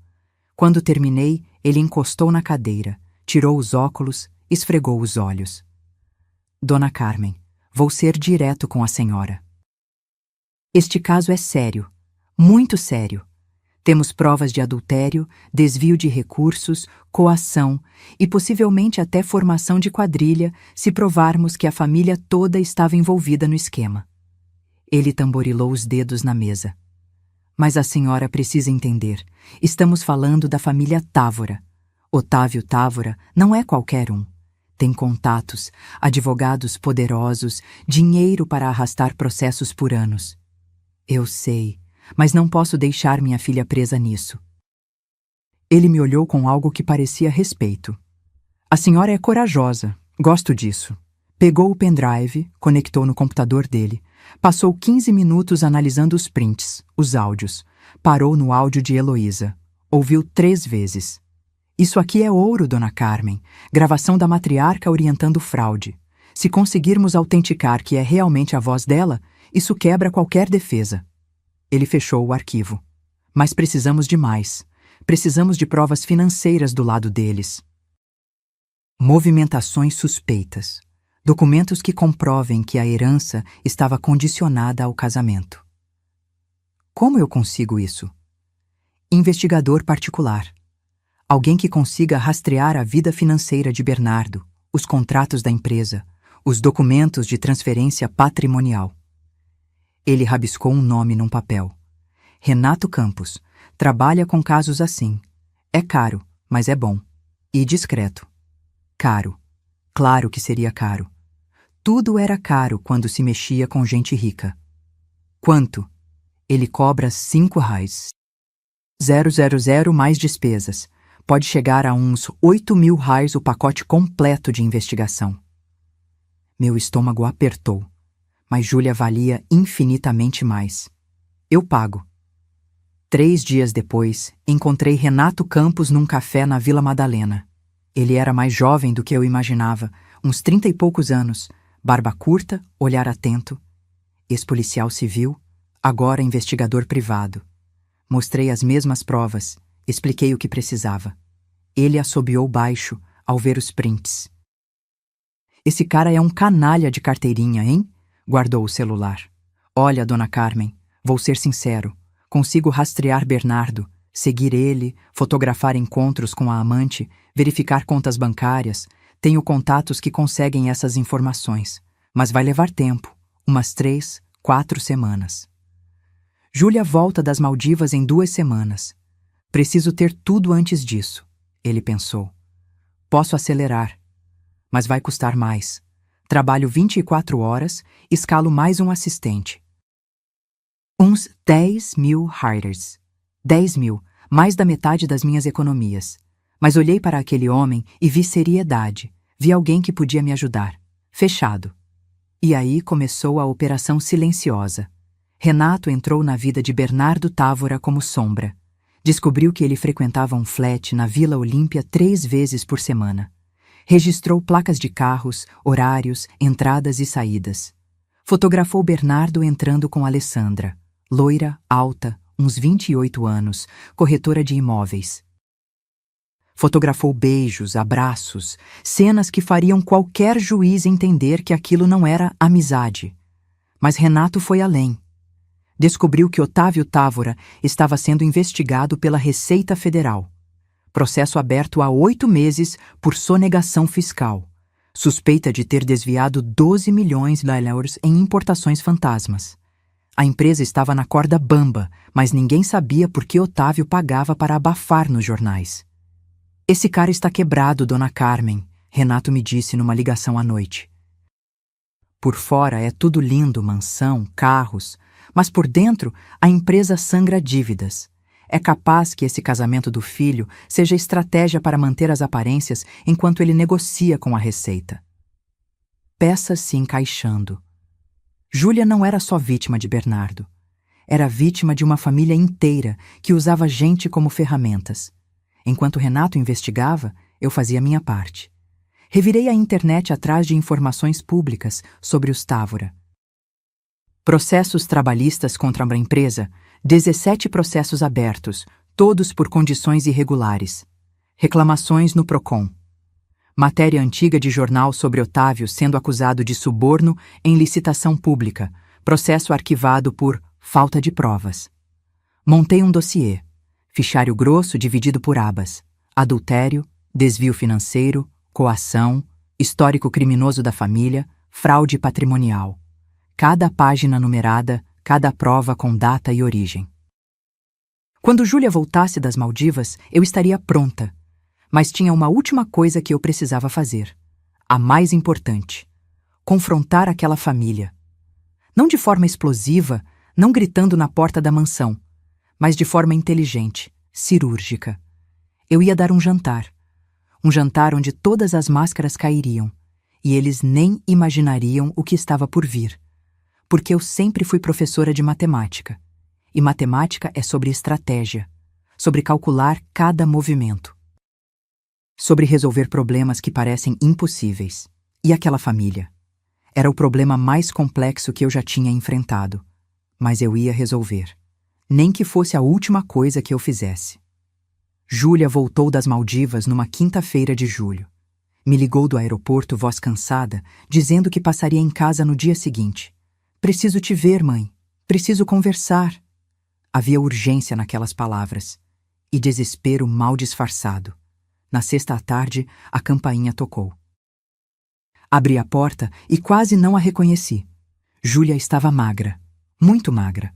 Quando terminei, ele encostou na cadeira, tirou os óculos, esfregou os olhos. Dona Carmen, vou ser direto com a senhora. Este caso é sério. Muito sério. Temos provas de adultério, desvio de recursos, coação e possivelmente até formação de quadrilha se provarmos que a família toda estava envolvida no esquema. Ele tamborilou os dedos na mesa. Mas a senhora precisa entender. Estamos falando da família Távora. Otávio Távora não é qualquer um. Tem contatos, advogados poderosos, dinheiro para arrastar processos por anos. Eu sei, mas não posso deixar minha filha presa nisso. Ele me olhou com algo que parecia respeito. A senhora é corajosa, gosto disso. Pegou o pendrive, conectou no computador dele, passou 15 minutos analisando os prints, os áudios. Parou no áudio de Heloísa. Ouviu 3 vezes. Isso aqui é ouro, Dona Carmen. Gravação da matriarca orientando fraude. Se conseguirmos autenticar que é realmente a voz dela, isso quebra qualquer defesa. Ele fechou o arquivo. Mas precisamos de mais. Precisamos de provas financeiras do lado deles. Movimentações suspeitas. Documentos que comprovem que a herança estava condicionada ao casamento. Como eu consigo isso? Investigador particular. Alguém que consiga rastrear a vida financeira de Bernardo, os contratos da empresa, os documentos de transferência patrimonial. Ele rabiscou um nome num papel. Renato Campos. Trabalha com casos assim. É caro, mas é bom. E discreto. Caro. Claro que seria caro. Tudo era caro quando se mexia com gente rica. Quanto? Ele cobra 5 reais. 000 mais despesas. Pode chegar a uns 8.000 reais o pacote completo de investigação. Meu estômago apertou, mas Júlia valia infinitamente mais. Eu pago. 3 dias depois, encontrei Renato Campos num café na Vila Madalena. Ele era mais jovem do que eu imaginava, uns 30 e poucos anos, barba curta, olhar atento. Ex-policial civil, agora investigador privado. Mostrei as mesmas provas, expliquei o que precisava. Ele assobiou baixo ao ver os prints. Esse cara é um canalha de carteirinha, hein? Guardou o celular. Olha, dona Carmen, vou ser sincero. Consigo rastrear Bernardo, seguir ele, fotografar encontros com a amante, verificar contas bancárias. Tenho contatos que conseguem essas informações. Mas vai levar tempo, umas 3, 4 semanas. Júlia volta das Maldivas em 2 semanas. Preciso ter tudo antes disso, ele pensou. Posso acelerar, mas vai custar mais. Trabalho 24 horas, escalo mais um assistente. Uns 10 mil hires. 10 mil, mais da metade das minhas economias. Mas olhei para aquele homem e vi seriedade. Vi alguém que podia me ajudar. Fechado. E aí começou a operação silenciosa. Renato entrou na vida de Bernardo Távora como sombra. Descobriu que ele frequentava um flat na Vila Olímpia 3 vezes por semana. Registrou placas de carros, horários, entradas e saídas. Fotografou Bernardo entrando com Alessandra. Loira, alta, uns 28 anos, corretora de imóveis. Fotografou beijos, abraços, cenas que fariam qualquer juiz entender que aquilo não era amizade. Mas Renato foi além. Descobriu que Otávio Távora estava sendo investigado pela Receita Federal. Processo aberto há 8 meses por sonegação fiscal. Suspeita de ter desviado 12 milhões de dólares em importações fantasmas. A empresa estava na corda bamba, mas ninguém sabia por que Otávio pagava para abafar nos jornais. Esse cara está quebrado, dona Carmen, Renato me disse numa ligação à noite. Por fora é tudo lindo, mansão, carros, mas por dentro a empresa sangra dívidas. É capaz que esse casamento do filho seja estratégia para manter as aparências enquanto ele negocia com a Receita. Peças se encaixando. Júlia não era só vítima de Bernardo. Era vítima de uma família inteira que usava gente como ferramentas. Enquanto Renato investigava, eu fazia minha parte. Revirei a internet atrás de informações públicas sobre os Távora. Processos trabalhistas contra a empresa, 17 processos abertos, todos por condições irregulares. Reclamações no Procon. Matéria antiga de jornal sobre Otávio sendo acusado de suborno em licitação pública, processo arquivado por falta de provas. Montei um dossiê, fichário grosso dividido por abas: adultério, desvio financeiro, coação, histórico criminoso da família, fraude patrimonial. Cada página numerada, cada prova com data e origem. Quando Júlia voltasse das Maldivas, eu estaria pronta. Mas tinha uma última coisa que eu precisava fazer. A mais importante. Confrontar aquela família. Não de forma explosiva, não gritando na porta da mansão, mas de forma inteligente, cirúrgica. Eu ia dar um jantar. Um jantar onde todas as máscaras cairiam, e eles nem imaginariam o que estava por vir. Porque eu sempre fui professora de matemática. E matemática é sobre estratégia, sobre calcular cada movimento. Sobre resolver problemas que parecem impossíveis. E aquela família? Era o problema mais complexo que eu já tinha enfrentado. Mas eu ia resolver. Nem que fosse a última coisa que eu fizesse. Júlia voltou das Maldivas numa quinta-feira de julho. Me ligou do aeroporto, voz cansada, dizendo que passaria em casa no dia seguinte. Preciso te ver, mãe. Preciso conversar. Havia urgência naquelas palavras. E desespero mal disfarçado. Na sexta à tarde, a campainha tocou. Abri a porta e quase não a reconheci. Júlia estava magra, muito magra.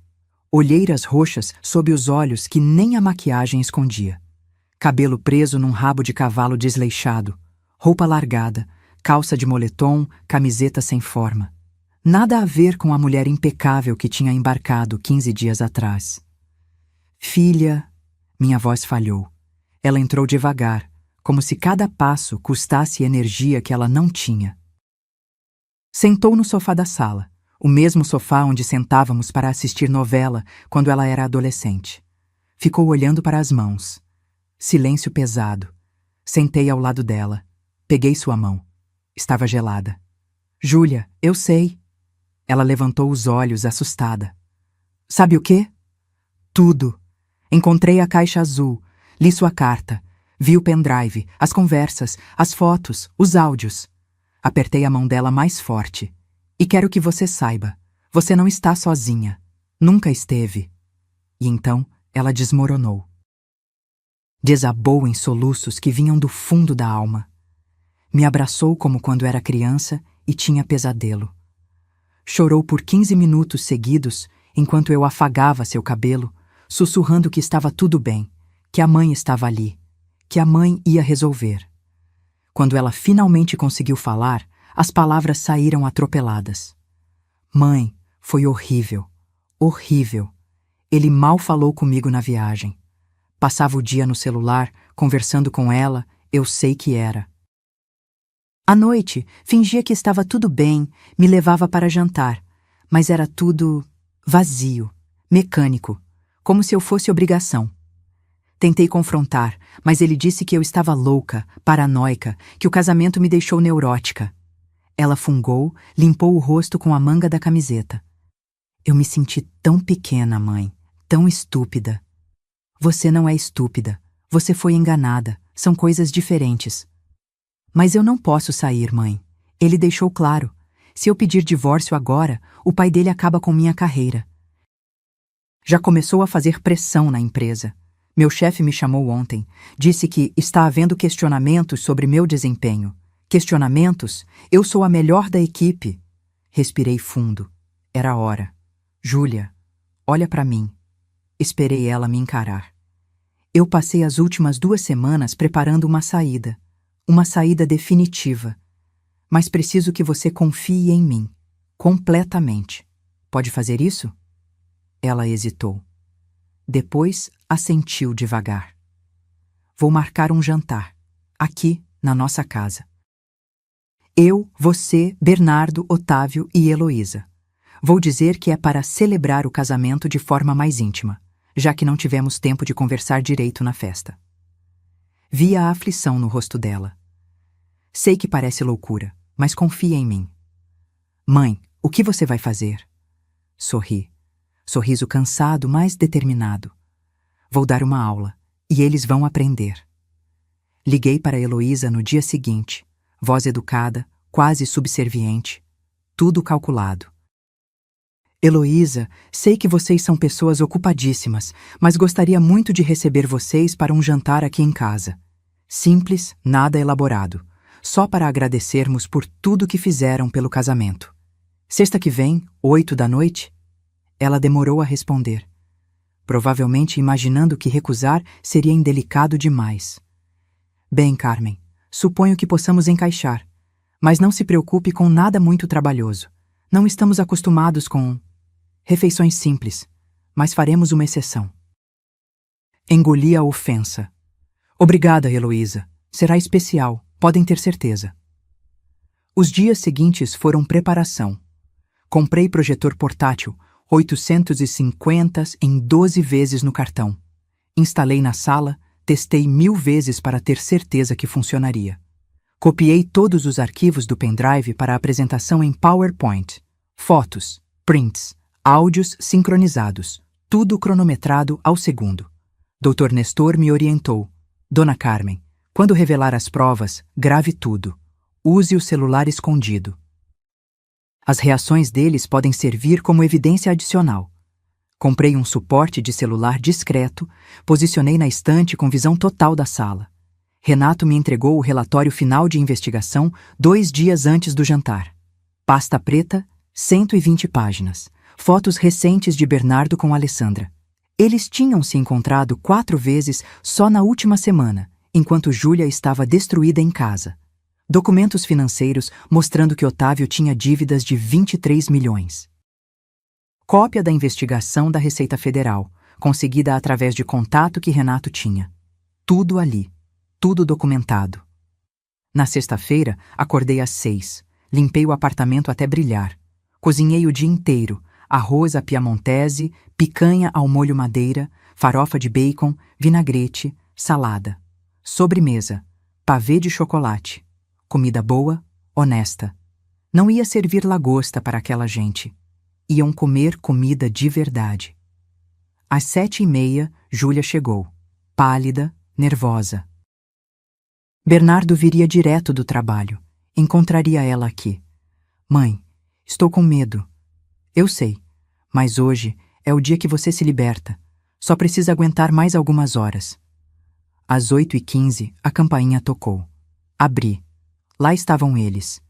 Olheiras roxas sob os olhos que nem a maquiagem escondia. Cabelo preso num rabo de cavalo desleixado. Roupa largada, calça de moletom, camiseta sem forma. Nada a ver com a mulher impecável que tinha embarcado 15 dias atrás. Filha, minha voz falhou. Ela entrou devagar, como se cada passo custasse energia que ela não tinha. Sentou no sofá da sala, O mesmo sofá onde sentávamos para assistir novela quando ela era adolescente. Ficou olhando para as mãos. Silêncio pesado. Sentei ao lado dela. Peguei sua mão. Estava gelada. Júlia, eu sei. Ela levantou os olhos, assustada. Sabe o quê? Tudo. Encontrei a caixa azul. Li sua carta. Vi o pendrive, as conversas, as fotos, os áudios. Apertei a mão dela mais forte. E quero que você saiba. Você não está sozinha. Nunca esteve. E então ela desmoronou. Desabou em soluços que vinham do fundo da alma. Me abraçou como quando era criança e tinha pesadelo. Chorou por 15 minutos seguidos enquanto eu afagava seu cabelo, sussurrando que estava tudo bem, que a mãe estava ali, que a mãe ia resolver. Quando ela finalmente conseguiu falar, as palavras saíram atropeladas. Mãe, foi horrível, horrível. Ele mal falou comigo na viagem. Passava o dia no celular, conversando com ela, eu sei que era. À noite, fingia que estava tudo bem, me levava para jantar, mas era tudo vazio, mecânico, como se eu fosse obrigação. Tentei confrontar, mas ele disse que eu estava louca, paranoica, que o casamento me deixou neurótica. Ela fungou, limpou o rosto com a manga da camiseta. Eu me senti tão pequena, mãe, tão estúpida. Você não é estúpida. Você foi enganada. São coisas diferentes. Mas eu não posso sair, mãe. Ele deixou claro. Se eu pedir divórcio agora, o pai dele acaba com minha carreira. Já começou a fazer pressão na empresa. Meu chefe me chamou ontem. Disse que está havendo questionamentos sobre meu desempenho. Questionamentos? Eu sou a melhor da equipe. Respirei fundo. Era a hora. Júlia, olha para mim. Esperei ela me encarar. Eu passei as últimas 2 semanas preparando uma saída definitiva. Mas preciso que você confie em mim, completamente. Pode fazer isso? Ela hesitou. Depois assentiu devagar. Vou marcar um jantar, aqui, na nossa casa. Eu, você, Bernardo, Otávio e Heloísa. Vou dizer que é para celebrar o casamento de forma mais íntima, já que não tivemos tempo de conversar direito na festa. Vi a aflição no rosto dela. Sei que parece loucura, mas confia em mim. Mãe, o que você vai fazer? Sorri. Sorriso cansado, mas determinado. Vou dar uma aula, e eles vão aprender. Liguei para Heloísa no dia seguinte, voz educada, quase subserviente, tudo calculado. Heloísa, sei que vocês são pessoas ocupadíssimas, mas gostaria muito de receber vocês para um jantar aqui em casa. Simples, nada elaborado, só para agradecermos por tudo que fizeram pelo casamento. Sexta que vem, 8 da noite? Ela demorou a responder, provavelmente imaginando que recusar seria indelicado demais. Bem, Carmen, suponho que possamos encaixar, mas não se preocupe com nada muito trabalhoso. Não estamos acostumados com refeições simples, mas faremos uma exceção. Engoli a ofensa. Obrigada, Heloísa. Será especial, podem ter certeza. Os dias seguintes foram preparação. Comprei projetor portátil, 850 em 12 vezes no cartão. Instalei na sala, testei 1000 vezes para ter certeza que funcionaria. Copiei todos os arquivos do pendrive para a apresentação em PowerPoint. Fotos, prints, áudios sincronizados, tudo cronometrado ao segundo. Dr. Nestor me orientou. Dona Carmen, quando revelar as provas, grave tudo. Use o celular escondido. As reações deles podem servir como evidência adicional. Comprei um suporte de celular discreto, posicionei na estante com visão total da sala. Renato me entregou o relatório final de investigação 2 dias antes do jantar. Pasta preta, 120 páginas. Fotos recentes de Bernardo com Alessandra. Eles tinham se encontrado 4 vezes só na última semana, enquanto Júlia estava destruída em casa. Documentos financeiros mostrando que Otávio tinha dívidas de 23 milhões. Cópia da investigação da Receita Federal, conseguida através de contato que Renato tinha. Tudo ali, tudo documentado. Na sexta-feira, acordei às 6, limpei o apartamento até brilhar. Cozinhei o dia inteiro, arroz à piamontese, picanha ao molho madeira, farofa de bacon, vinagrete, salada. Sobremesa, pavê de chocolate. Comida boa, honesta. Não ia servir lagosta para aquela gente. Iam comer comida de verdade. Às 7h30, Júlia chegou, pálida, nervosa. Bernardo viria direto do trabalho. Encontraria ela aqui. Mãe, estou com medo. Eu sei, mas hoje é o dia que você se liberta. Só precisa aguentar mais algumas horas. Às 8h15, a campainha tocou. Abri. Lá estavam eles.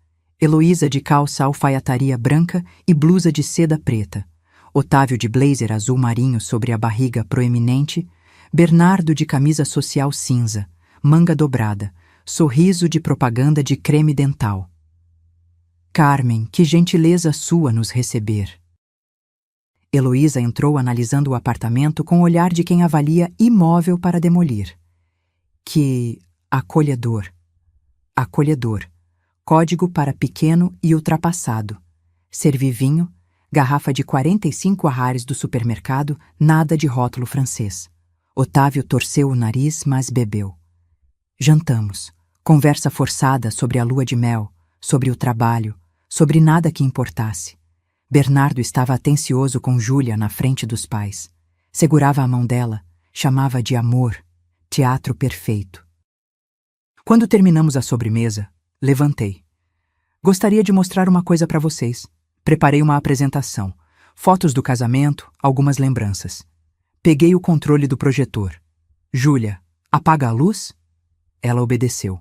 Heloísa de calça alfaiataria branca e blusa de seda preta. Otávio de blazer azul marinho sobre a barriga proeminente. Bernardo de camisa social cinza, manga dobrada, sorriso de propaganda de creme dental. Carmen, que gentileza sua nos receber. Heloísa entrou analisando o apartamento com o olhar de quem avalia imóvel para demolir. Que acolhedor. Acolhedor. Código para pequeno e ultrapassado. Servi vinho, garrafa de 45 arrares do supermercado, nada de rótulo francês. Otávio torceu o nariz, mas bebeu. Jantamos. Conversa forçada sobre a lua de mel, sobre o trabalho, sobre nada que importasse. Bernardo estava atencioso com Júlia na frente dos pais. Segurava a mão dela, chamava de amor, teatro perfeito. Quando terminamos a sobremesa, levantei. Gostaria de mostrar uma coisa para vocês. Preparei uma apresentação, fotos do casamento, algumas lembranças. Peguei o controle do projetor. Júlia, apaga a luz? Ela obedeceu.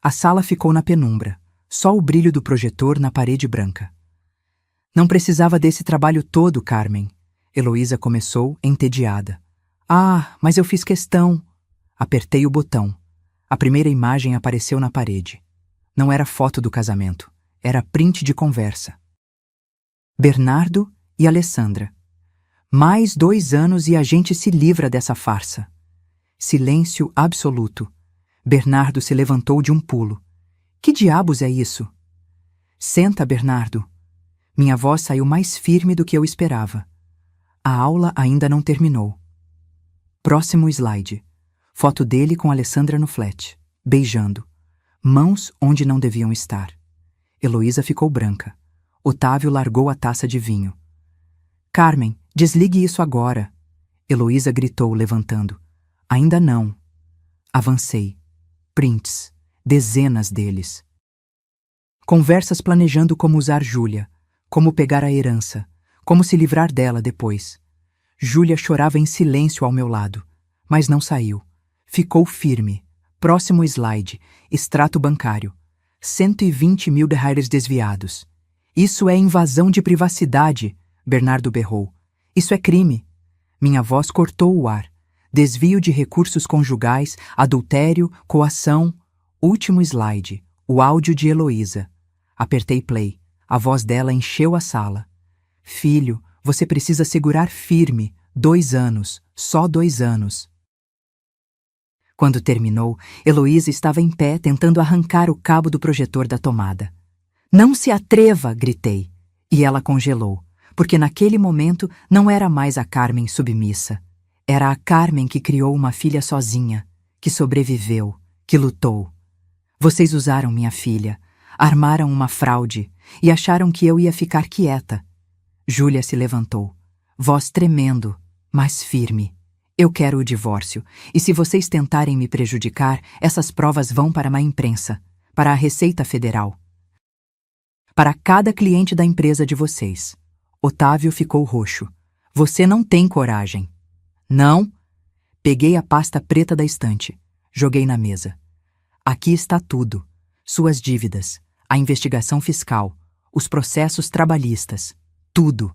A sala ficou na penumbra, só o brilho do projetor na parede branca. Não precisava desse trabalho todo, Carmen. Heloísa começou, entediada. Ah, mas eu fiz questão. Apertei o botão. A primeira imagem apareceu na parede. Não era foto do casamento, era print de conversa. Bernardo e Alessandra. Mais 2 anos e a gente se livra dessa farsa. Silêncio absoluto. Bernardo se levantou de um pulo. Que diabos é isso? Senta, Bernardo. Minha voz saiu mais firme do que eu esperava. A aula ainda não terminou. Próximo slide. Foto dele com Alessandra no flat, beijando. Mãos onde não deviam estar. Heloísa ficou branca. Otávio largou a taça de vinho. Carmen, desligue isso agora. Heloísa gritou, levantando. Ainda não. Avancei. Prints. Dezenas deles. Conversas planejando como usar Júlia, como pegar a herança, como se livrar dela depois. Júlia chorava em silêncio ao meu lado, mas não saiu. Ficou firme. Próximo slide. Extrato bancário. 120 mil reais desviados. Isso é invasão de privacidade, Bernardo berrou. Isso é crime. Minha voz cortou o ar. Desvio de recursos conjugais, adultério, coação. Último slide. O áudio de Heloísa. Apertei play. A voz dela encheu a sala. Filho, você precisa segurar firme. 2 anos. Só 2 anos. Quando terminou, Heloísa estava em pé tentando arrancar o cabo do projetor da tomada. Não se atreva, gritei. E ela congelou, porque naquele momento não era mais a Carmen submissa. Era a Carmen que criou uma filha sozinha, que sobreviveu, que lutou. Vocês usaram minha filha, armaram uma fraude e acharam que eu ia ficar quieta. Júlia se levantou, voz tremendo, mas firme. Eu quero o divórcio, e se vocês tentarem me prejudicar, essas provas vão para a imprensa, para a Receita Federal. Para cada cliente da empresa de vocês. Otávio ficou roxo. Você não tem coragem. Não? Peguei a pasta preta da estante. Joguei na mesa. Aqui está tudo. Suas dívidas, a investigação fiscal, os processos trabalhistas. Tudo.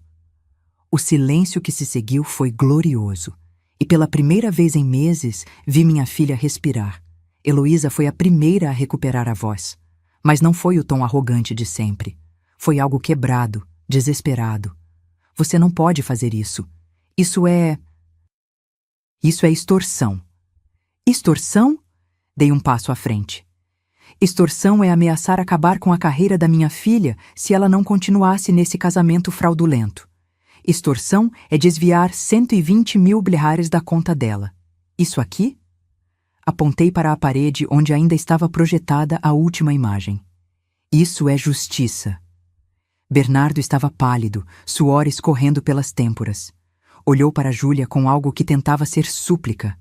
O silêncio que se seguiu foi glorioso. E pela primeira vez em meses, vi minha filha respirar. Heloísa foi a primeira a recuperar a voz. Mas não foi o tom arrogante de sempre. Foi algo quebrado, desesperado. Você não pode fazer isso. Isso é extorsão. Extorsão? Dei um passo à frente. Extorsão é ameaçar acabar com a carreira da minha filha se ela não continuasse nesse casamento fraudulento. Extorsão é desviar 120 mil blehares da conta dela. Isso aqui? Apontei para a parede onde ainda estava projetada a última imagem. Isso é justiça. Bernardo estava pálido, suor escorrendo pelas têmporas. Olhou para Júlia com algo que tentava ser súplica.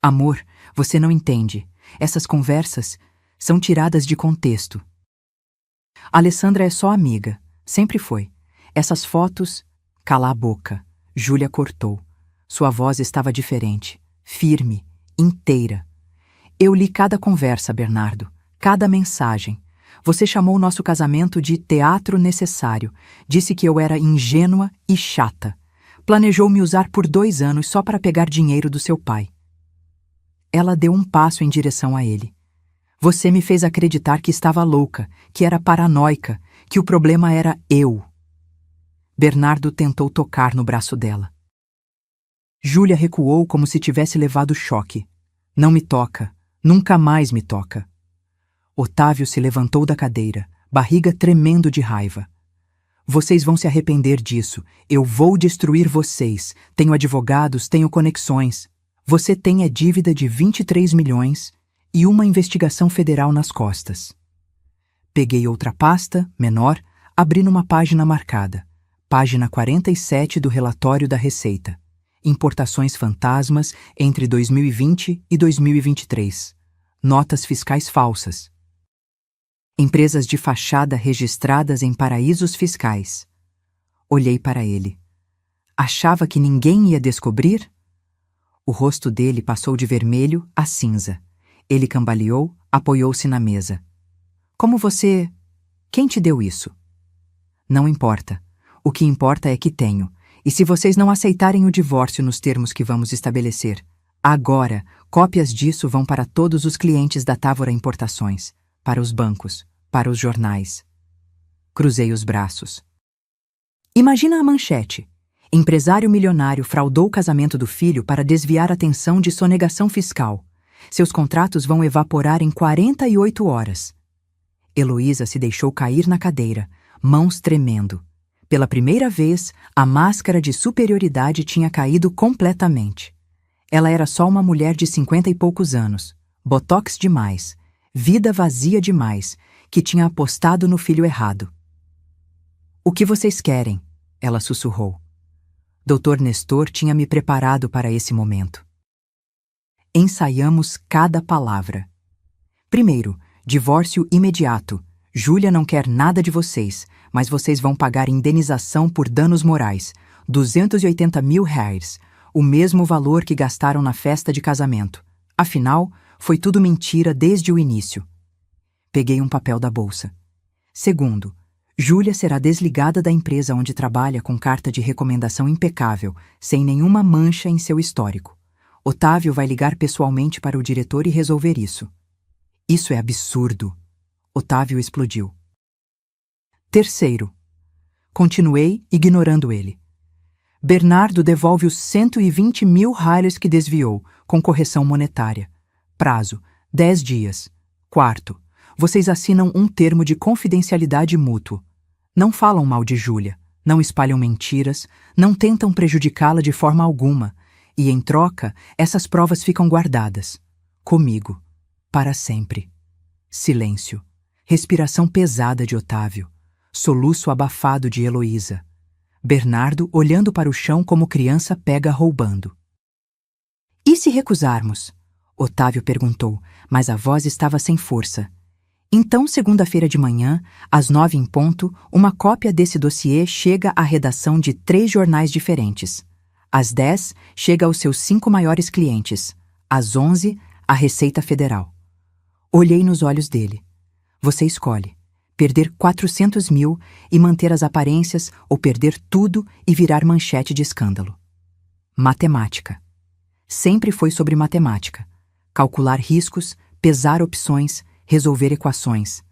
Amor, você não entende. Essas conversas são tiradas de contexto. Alessandra é só amiga. Sempre foi. Essas fotos... Cala a boca. Júlia cortou. Sua voz estava diferente. Firme. Inteira. Eu li cada conversa, Bernardo. Cada mensagem. Você chamou nosso casamento de teatro necessário. Disse que eu era ingênua e chata. Planejou me usar por 2 anos só para pegar dinheiro do seu pai. Ela deu um passo em direção a ele. Você me fez acreditar que estava louca, que era paranoica, que o problema era eu. Bernardo tentou tocar no braço dela. Júlia recuou como se tivesse levado choque. Não me toca. Nunca mais me toca. Otávio se levantou da cadeira, barriga tremendo de raiva. Vocês vão se arrepender disso. Eu vou destruir vocês. Tenho advogados, tenho conexões. Você tem a dívida de 23 milhões e uma investigação federal nas costas. Peguei outra pasta, menor, abri numa página marcada. Página 47 do relatório da Receita. Importações fantasmas entre 2020 e 2023. Notas fiscais falsas. Empresas de fachada registradas em paraísos fiscais. Olhei para ele. Achava que ninguém ia descobrir? O rosto dele passou de vermelho a cinza. Ele cambaleou, apoiou-se na mesa. Como você... Quem te deu isso? Não importa. O que importa é que tenho. E se vocês não aceitarem o divórcio nos termos que vamos estabelecer, agora, cópias disso vão para todos os clientes da Távora Importações, para os bancos, para os jornais. Cruzei os braços. Imagina a manchete. Empresário milionário fraudou o casamento do filho para desviar a atenção de sonegação fiscal. Seus contratos vão evaporar em 48 horas. Heloísa se deixou cair na cadeira, mãos tremendo. Pela primeira vez, a máscara de superioridade tinha caído completamente. Ela era só uma mulher de 50 e poucos anos, botox demais, vida vazia demais, que tinha apostado no filho errado. O que vocês querem? Ela sussurrou. Dr. Nestor tinha me preparado para esse momento. Ensaiamos cada palavra. Primeiro, divórcio imediato. Júlia não quer nada de vocês, mas vocês vão pagar indenização por danos morais, 280 mil reais, o mesmo valor que gastaram na festa de casamento. Afinal, foi tudo mentira desde o início. Peguei um papel da bolsa. Segundo, Júlia será desligada da empresa onde trabalha com carta de recomendação impecável, sem nenhuma mancha em seu histórico. Otávio vai ligar pessoalmente para o diretor e resolver isso. Isso é absurdo. Otávio explodiu. Terceiro. Continuei, ignorando ele. Bernardo devolve os 120 mil reais que desviou, com correção monetária. Prazo, 10 dias. Quarto. Vocês assinam um termo de confidencialidade mútuo. Não falam mal de Júlia, não espalham mentiras, não tentam prejudicá-la de forma alguma, e, em troca, essas provas ficam guardadas. Comigo. Para sempre. Silêncio. Respiração pesada de Otávio. Soluço abafado de Heloísa. Bernardo olhando para o chão como criança pega roubando. E se recusarmos? Otávio perguntou, mas a voz estava sem força. Então, segunda-feira de manhã, às 9 em ponto, uma cópia desse dossiê chega à redação de 3 jornais diferentes. Às 10, chega aos seus 5 maiores clientes. Às 11, à Receita Federal. Olhei nos olhos dele. Você escolhe. Perder 400 mil e manter as aparências ou perder tudo e virar manchete de escândalo. Matemática. Sempre foi sobre matemática. Calcular riscos, pesar opções, resolver equações.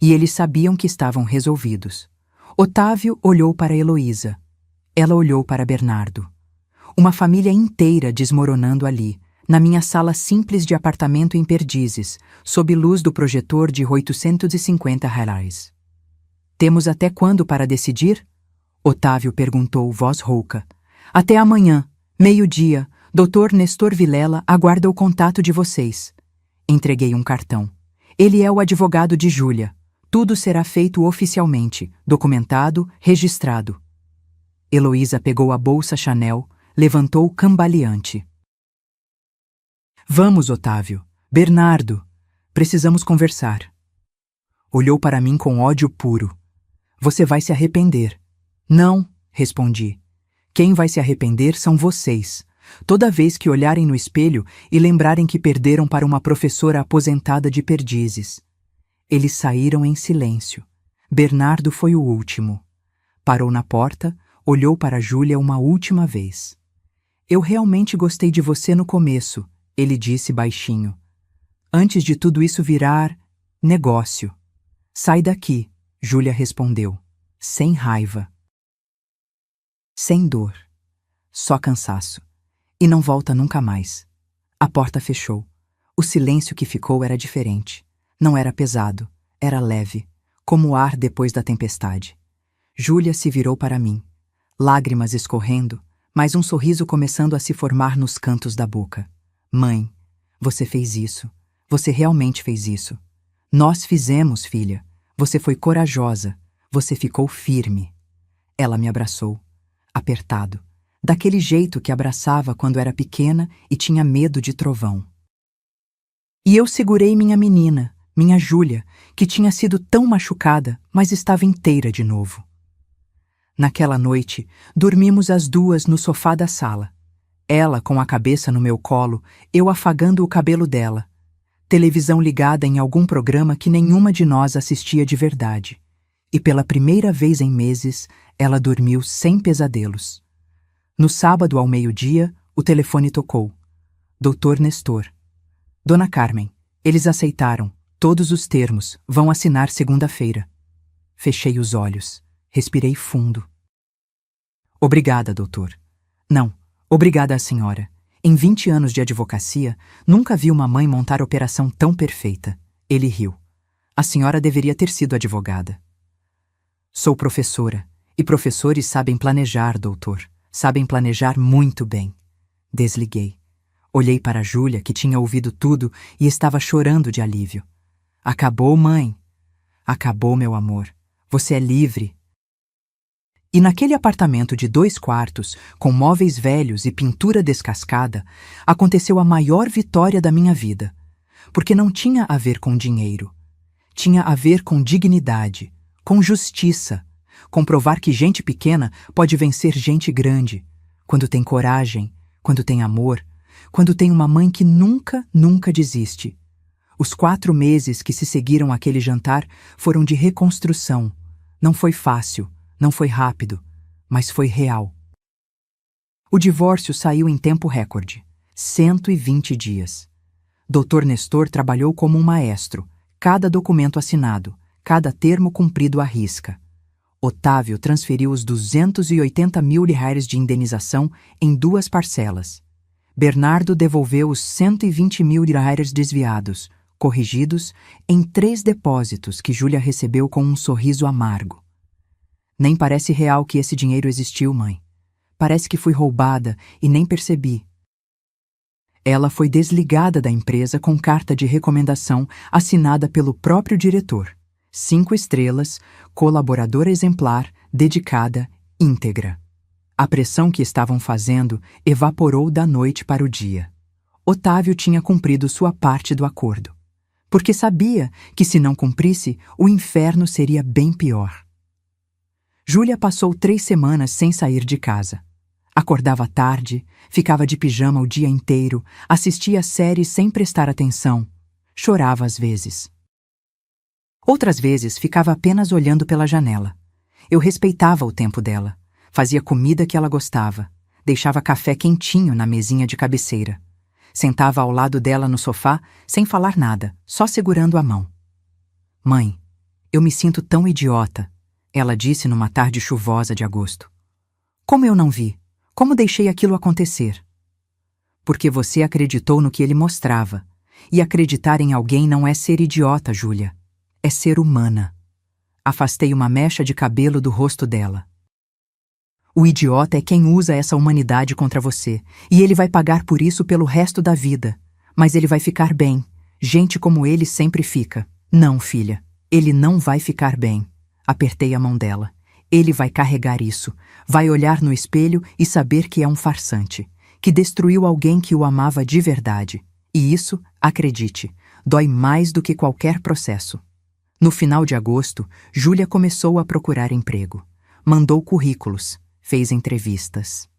E eles sabiam que estavam resolvidos. Otávio olhou para Heloísa. Ela olhou para Bernardo. Uma família inteira desmoronando ali, na minha sala simples de apartamento em Perdizes, sob luz do projetor de R$ 850. Temos até quando para decidir? Otávio perguntou, voz rouca. Até amanhã, meio-dia, Dr. Nestor Vilela aguarda o contato de vocês. Entreguei um cartão. Ele é o advogado de Júlia. Tudo será feito oficialmente, documentado, registrado. Heloísa pegou a bolsa Chanel, levantou cambaleante. Vamos, Otávio. Bernardo. Precisamos conversar. Olhou para mim com ódio puro. Você vai se arrepender. Não, respondi. Quem vai se arrepender são vocês. Toda vez que olharem no espelho e lembrarem que perderam para uma professora aposentada de Perdizes. Eles saíram em silêncio. Bernardo foi o último. Parou na porta, olhou para Júlia uma última vez. Eu realmente gostei de você no começo, ele disse baixinho. Antes de tudo isso virar negócio. Sai daqui, Júlia respondeu, sem raiva. Sem dor. Só cansaço. E não volta nunca mais. A porta fechou. O silêncio que ficou era diferente. Não era pesado, era leve, como o ar depois da tempestade. Júlia se virou para mim. Lágrimas escorrendo, mas um sorriso começando a se formar nos cantos da boca. Mãe, você fez isso. Você realmente fez isso. Nós fizemos, filha. Você foi corajosa. Você ficou firme. Ela me abraçou, apertado, daquele jeito que abraçava quando era pequena e tinha medo de trovão. E eu segurei minha menina, minha Júlia, que tinha sido tão machucada, mas estava inteira de novo. Naquela noite, dormimos as duas no sofá da sala. Ela com a cabeça no meu colo, eu afagando o cabelo dela. Televisão ligada em algum programa que nenhuma de nós assistia de verdade. E pela primeira vez em meses, ela dormiu sem pesadelos. No sábado ao meio-dia, o telefone tocou. Doutor Nestor. Dona Carmen, eles aceitaram. Todos os termos. Vão assinar segunda-feira. Fechei os olhos. Respirei fundo. Obrigada, doutor. Não, obrigada à senhora. Em 20 anos de advocacia, nunca vi uma mãe montar operação tão perfeita. Ele riu. A senhora deveria ter sido advogada. Sou professora, e professores sabem planejar, doutor. Sabem planejar muito bem. Desliguei. Olhei para a Júlia, que tinha ouvido tudo e estava chorando de alívio. Acabou, mãe. Acabou, meu amor. Você é livre. E naquele apartamento de 2 quartos, com móveis velhos e pintura descascada, aconteceu a maior vitória da minha vida. Porque não tinha a ver com dinheiro. Tinha a ver com dignidade, com justiça, com provar que gente pequena pode vencer gente grande, quando tem coragem, quando tem amor, quando tem uma mãe que nunca, nunca desiste. Os 4 meses que se seguiram àquele jantar foram de reconstrução. Não foi fácil, não foi rápido, mas foi real. O divórcio saiu em tempo recorde, 120 dias. Dr. Nestor trabalhou como um maestro, cada documento assinado, cada termo cumprido à risca. Otávio transferiu os R$ 280 mil de indenização em 2 parcelas. Bernardo devolveu os R$ 120 mil desviados, corrigidos, em 3 depósitos que Júlia recebeu com um sorriso amargo. Nem parece real que esse dinheiro existiu, mãe. Parece que fui roubada e nem percebi. Ela foi desligada da empresa com carta de recomendação assinada pelo próprio diretor. 5 estrelas, colaboradora exemplar, dedicada, íntegra. A pressão que estavam fazendo evaporou da noite para o dia. Otávio tinha cumprido sua parte do acordo. Porque sabia que se não cumprisse, o inferno seria bem pior. Júlia passou 3 semanas sem sair de casa. Acordava tarde, ficava de pijama o dia inteiro, assistia séries sem prestar atenção. Chorava às vezes. Outras vezes ficava apenas olhando pela janela. Eu respeitava o tempo dela. Fazia comida que ela gostava. Deixava café quentinho na mesinha de cabeceira. Sentava ao lado dela no sofá, sem falar nada, só segurando a mão. Mãe, eu me sinto tão idiota, ela disse numa tarde chuvosa de agosto. Como eu não vi? Como deixei aquilo acontecer? porque você acreditou no que ele mostrava. E acreditar em alguém não é ser idiota, Júlia. É ser humana. Afastei uma mecha de cabelo do rosto dela. O idiota é quem usa essa humanidade contra você, e ele vai pagar por isso pelo resto da vida. Mas ele vai ficar bem. Gente como ele sempre fica. Não, filha. Ele não vai ficar bem. Apertei a mão dela. Ele vai carregar isso. Vai olhar no espelho e saber que é um farsante. Que destruiu alguém que o amava de verdade. E isso, acredite, dói mais do que qualquer processo. No final de agosto, Júlia começou a procurar emprego. Mandou currículos, fez entrevistas.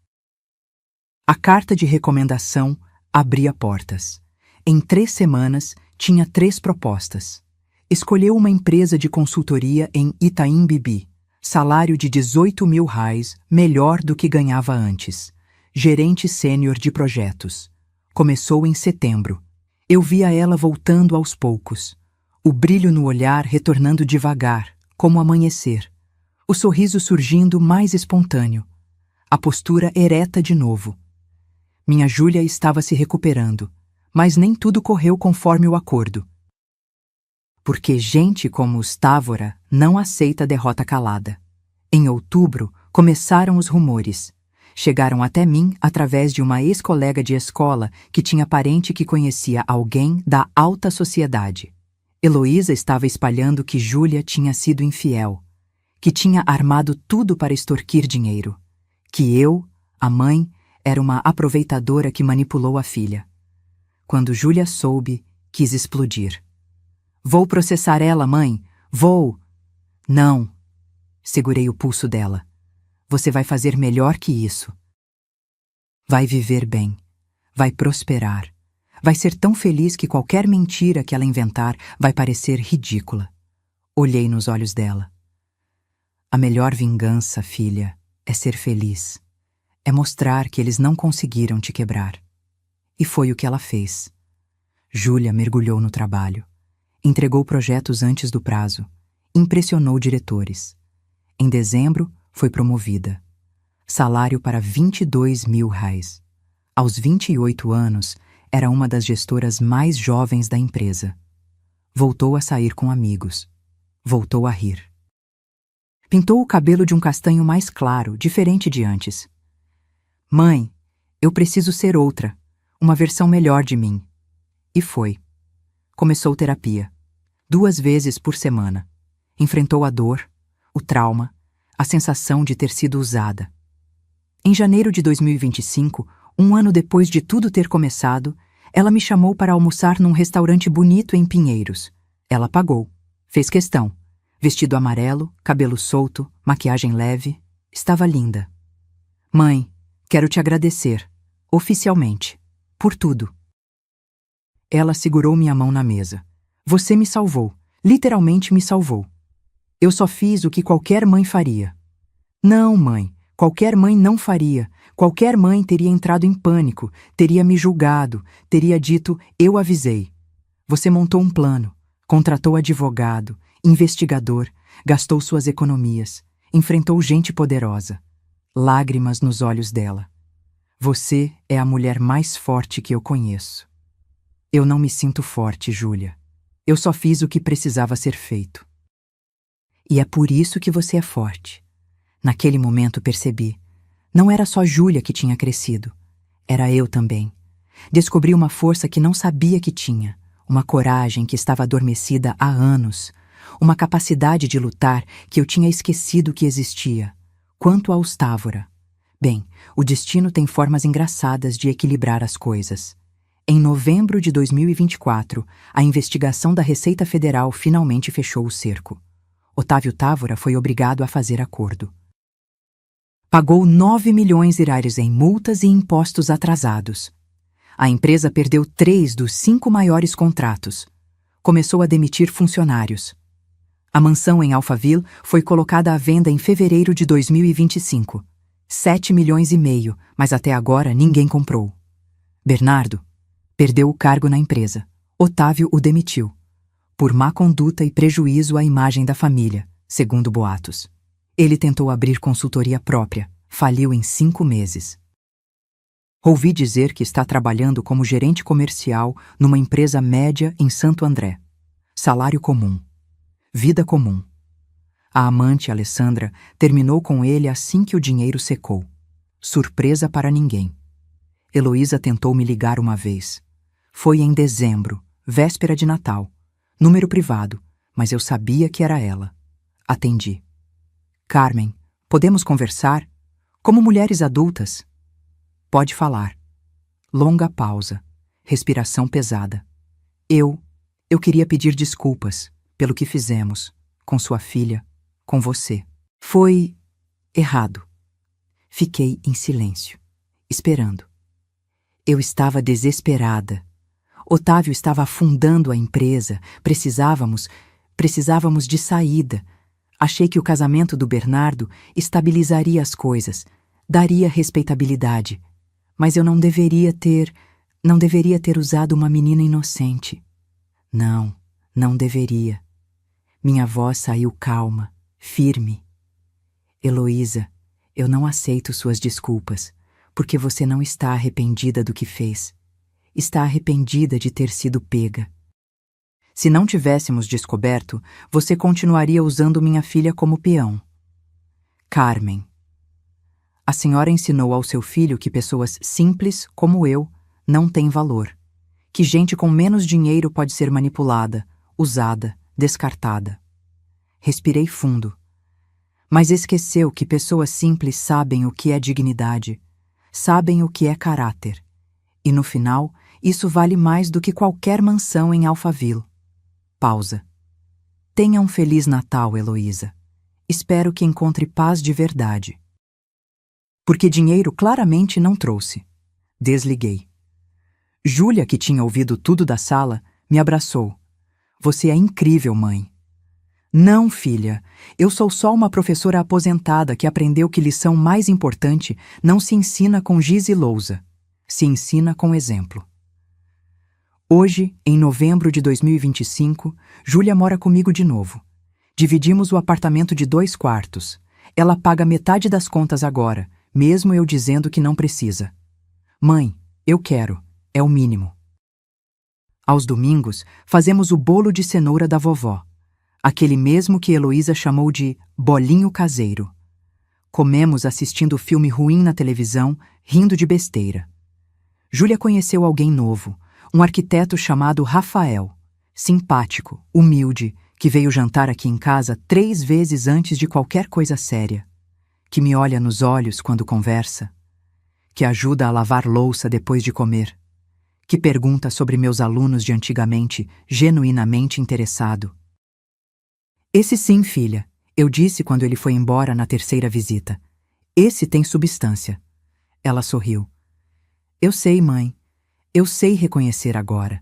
A carta de recomendação abria portas. Em 3 semanas, tinha 3 propostas. Escolheu uma empresa de consultoria em Itaim Bibi. Salário de R$18.000, melhor do que ganhava antes. Gerente sênior de projetos. Começou em setembro. Eu via ela voltando aos poucos. O brilho no olhar retornando devagar, como amanhecer. O sorriso surgindo mais espontâneo. A postura ereta de novo. Minha Júlia estava se recuperando, mas nem tudo correu conforme o acordo. Porque gente como os Távora não aceita derrota calada. Em outubro, começaram os rumores. Chegaram até mim através de uma ex-colega de escola que tinha parente que conhecia alguém da alta sociedade. Heloísa estava espalhando que Júlia tinha sido infiel, que tinha armado tudo para extorquir dinheiro, que eu, a mãe, era uma aproveitadora que manipulou a filha. Quando Júlia soube, quis explodir. Vou processar ela, mãe. Vou. Não. Segurei o pulso dela. Você vai fazer melhor que isso. Vai viver bem. Vai prosperar. Vai ser tão feliz que qualquer mentira que ela inventar vai parecer ridícula. Olhei nos olhos dela. A melhor vingança, filha, é ser feliz. É mostrar que eles não conseguiram te quebrar. E foi o que ela fez. Júlia mergulhou no trabalho. Entregou projetos antes do prazo. Impressionou diretores. Em dezembro, foi promovida. Salário para R$22.000. Aos 28 anos, era uma das gestoras mais jovens da empresa. Voltou a sair com amigos. Voltou a rir. Pintou o cabelo de um castanho mais claro, diferente de antes. Mãe, eu preciso ser outra, uma versão melhor de mim. E foi. Começou terapia. 2 vezes por semana. Enfrentou a dor, o trauma, a sensação de ter sido usada. Em janeiro de 2025, 1 ano depois de tudo ter começado, ela me chamou para almoçar num restaurante bonito em Pinheiros. Ela pagou. Fez questão. Vestido amarelo, cabelo solto, maquiagem leve. Estava linda. Mãe, quero te agradecer, oficialmente, por tudo. Ela segurou minha mão na mesa. Você me salvou, literalmente me salvou. Eu só fiz o que qualquer mãe faria. Não, mãe, qualquer mãe não faria. Qualquer mãe teria entrado em pânico, teria me julgado, teria dito, eu avisei. Você montou um plano, contratou advogado, investigador, gastou suas economias, enfrentou gente poderosa. Lágrimas nos olhos dela. Você é a mulher mais forte que eu conheço. Eu não me sinto forte, Júlia. Eu só fiz o que precisava ser feito. E é por isso que você é forte. Naquele momento percebi. Não era só Júlia que tinha crescido. Era eu também. Descobri uma força que não sabia que tinha. Uma coragem que estava adormecida há anos. Uma capacidade de lutar que eu tinha esquecido que existia. Quanto aos Távora. Bem, o destino tem formas engraçadas de equilibrar as coisas. Em novembro de 2024, a investigação da Receita Federal finalmente fechou o cerco. Otávio Távora foi obrigado a fazer acordo. Pagou 9 milhões diários em multas e impostos atrasados. A empresa perdeu 3 dos 5 maiores contratos. Começou a demitir funcionários. A mansão em Alphaville foi colocada à venda em fevereiro de 2025. 7 milhões e meio, mas até agora ninguém comprou. Bernardo perdeu o cargo na empresa. Otávio o demitiu. Por má conduta e prejuízo à imagem da família, segundo boatos. Ele tentou abrir consultoria própria, faliu em 5 meses. Ouvi dizer que está trabalhando como gerente comercial numa empresa média em Santo André. Salário comum. Vida comum. A amante, Alessandra, terminou com ele assim que o dinheiro secou. Surpresa para ninguém. Heloísa tentou me ligar uma vez. Foi em dezembro, véspera de Natal. Número privado, mas eu sabia que era ela. Atendi. Carmen, podemos conversar? Como mulheres adultas? Pode falar. Longa pausa. Respiração pesada. Eu queria pedir desculpas pelo que fizemos, com sua filha, com você. Foi errado. Fiquei em silêncio, esperando. Eu estava desesperada. Otávio estava afundando a empresa. Precisávamos de saída. Achei que o casamento do Bernardo estabilizaria as coisas, daria respeitabilidade. Mas eu não deveria ter usado uma menina inocente. Não deveria. Minha voz saiu calma, firme. Heloísa, eu não aceito suas desculpas, porque você não está arrependida do que fez. Está arrependida de ter sido pega. Se não tivéssemos descoberto, você continuaria usando minha filha como peão. Carmen. A senhora ensinou ao seu filho que pessoas simples, como eu, não têm valor. Que gente com menos dinheiro pode ser manipulada, usada, descartada. Respirei fundo. Mas esqueceu que pessoas simples sabem o que é dignidade, sabem o que é caráter. E no final, isso vale mais do que qualquer mansão em Alphaville. Pausa. Tenha um Feliz Natal, Heloísa. Espero que encontre paz de verdade. Porque dinheiro claramente não trouxe. Desliguei. Júlia, que tinha ouvido tudo da sala, me abraçou. Você é incrível, mãe. Não, filha. Eu sou só uma professora aposentada que aprendeu que lição mais importante não se ensina com giz e lousa. Se ensina com exemplo. Hoje, em novembro de 2025, Júlia mora comigo de novo. Dividimos o apartamento de 2 quartos. Ela paga metade das contas agora, mesmo eu dizendo que não precisa. Mãe, eu quero. É o mínimo. Aos domingos, fazemos o bolo de cenoura da vovó. Aquele mesmo que Heloísa chamou de bolinho caseiro. Comemos assistindo filme ruim na televisão, rindo de besteira. Júlia conheceu alguém novo, um arquiteto chamado Rafael. Simpático, humilde, que veio jantar aqui em casa 3 vezes antes de qualquer coisa séria. Que me olha nos olhos quando conversa. Que ajuda a lavar louça depois de comer. Que pergunta sobre meus alunos de antigamente, genuinamente interessado. Esse sim, filha, eu disse quando ele foi embora na 3ª visita. Esse tem substância. Ela sorriu. Eu sei, mãe. Eu sei reconhecer agora.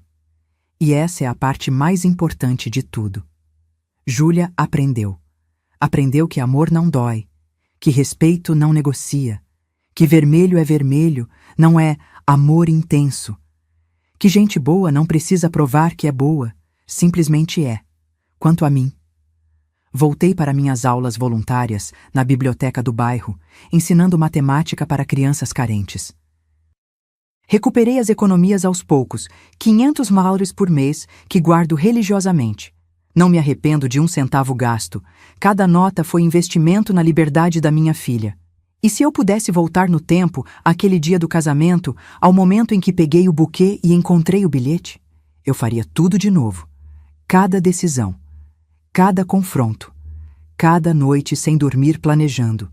E essa é a parte mais importante de tudo. Júlia aprendeu. Aprendeu que amor não dói, que respeito não negocia, que vermelho é vermelho, não é amor intenso, que gente boa não precisa provar que é boa, simplesmente é. Quanto a mim, voltei para minhas aulas voluntárias na biblioteca do bairro, ensinando matemática para crianças carentes. Recuperei as economias aos poucos, 500 maures por mês, que guardo religiosamente. Não me arrependo de 1 centavo gasto. Cada nota foi investimento na liberdade da minha filha. E se eu pudesse voltar no tempo, àquele dia do casamento, ao momento em que peguei o buquê e encontrei o bilhete, eu faria tudo de novo. Cada decisão, cada confronto, cada noite sem dormir planejando.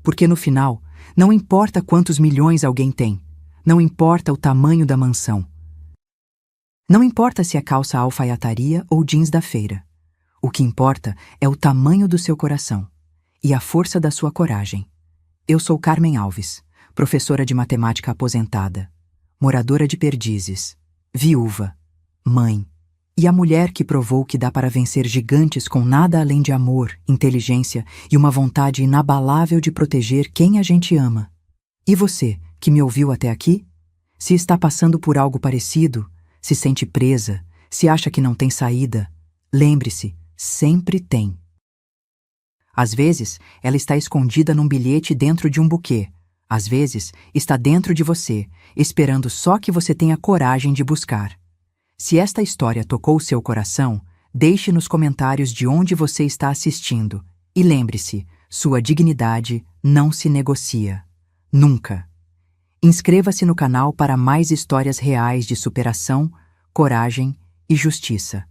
Porque no final, não importa quantos milhões alguém tem, não importa o tamanho da mansão. Não importa se é calça alfaiataria ou jeans da feira. O que importa é o tamanho do seu coração e a força da sua coragem. Eu sou Carmen Alves, professora de matemática aposentada, moradora de Perdizes, viúva, mãe, e a mulher que provou que dá para vencer gigantes com nada além de amor, inteligência e uma vontade inabalável de proteger quem a gente ama. E você, que me ouviu até aqui? Se está passando por algo parecido, se sente presa, se acha que não tem saída, lembre-se, sempre tem. Às vezes, ela está escondida num bilhete dentro de um buquê. Às vezes, está dentro de você, esperando só que você tenha coragem de buscar. Se esta história tocou seu coração, deixe nos comentários de onde você está assistindo. E lembre-se, sua dignidade não se negocia. Nunca. Inscreva-se no canal para mais histórias reais de superação, coragem e justiça.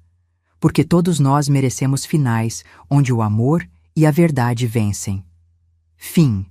Porque todos nós merecemos finais onde o amor e a verdade vencem. Fim.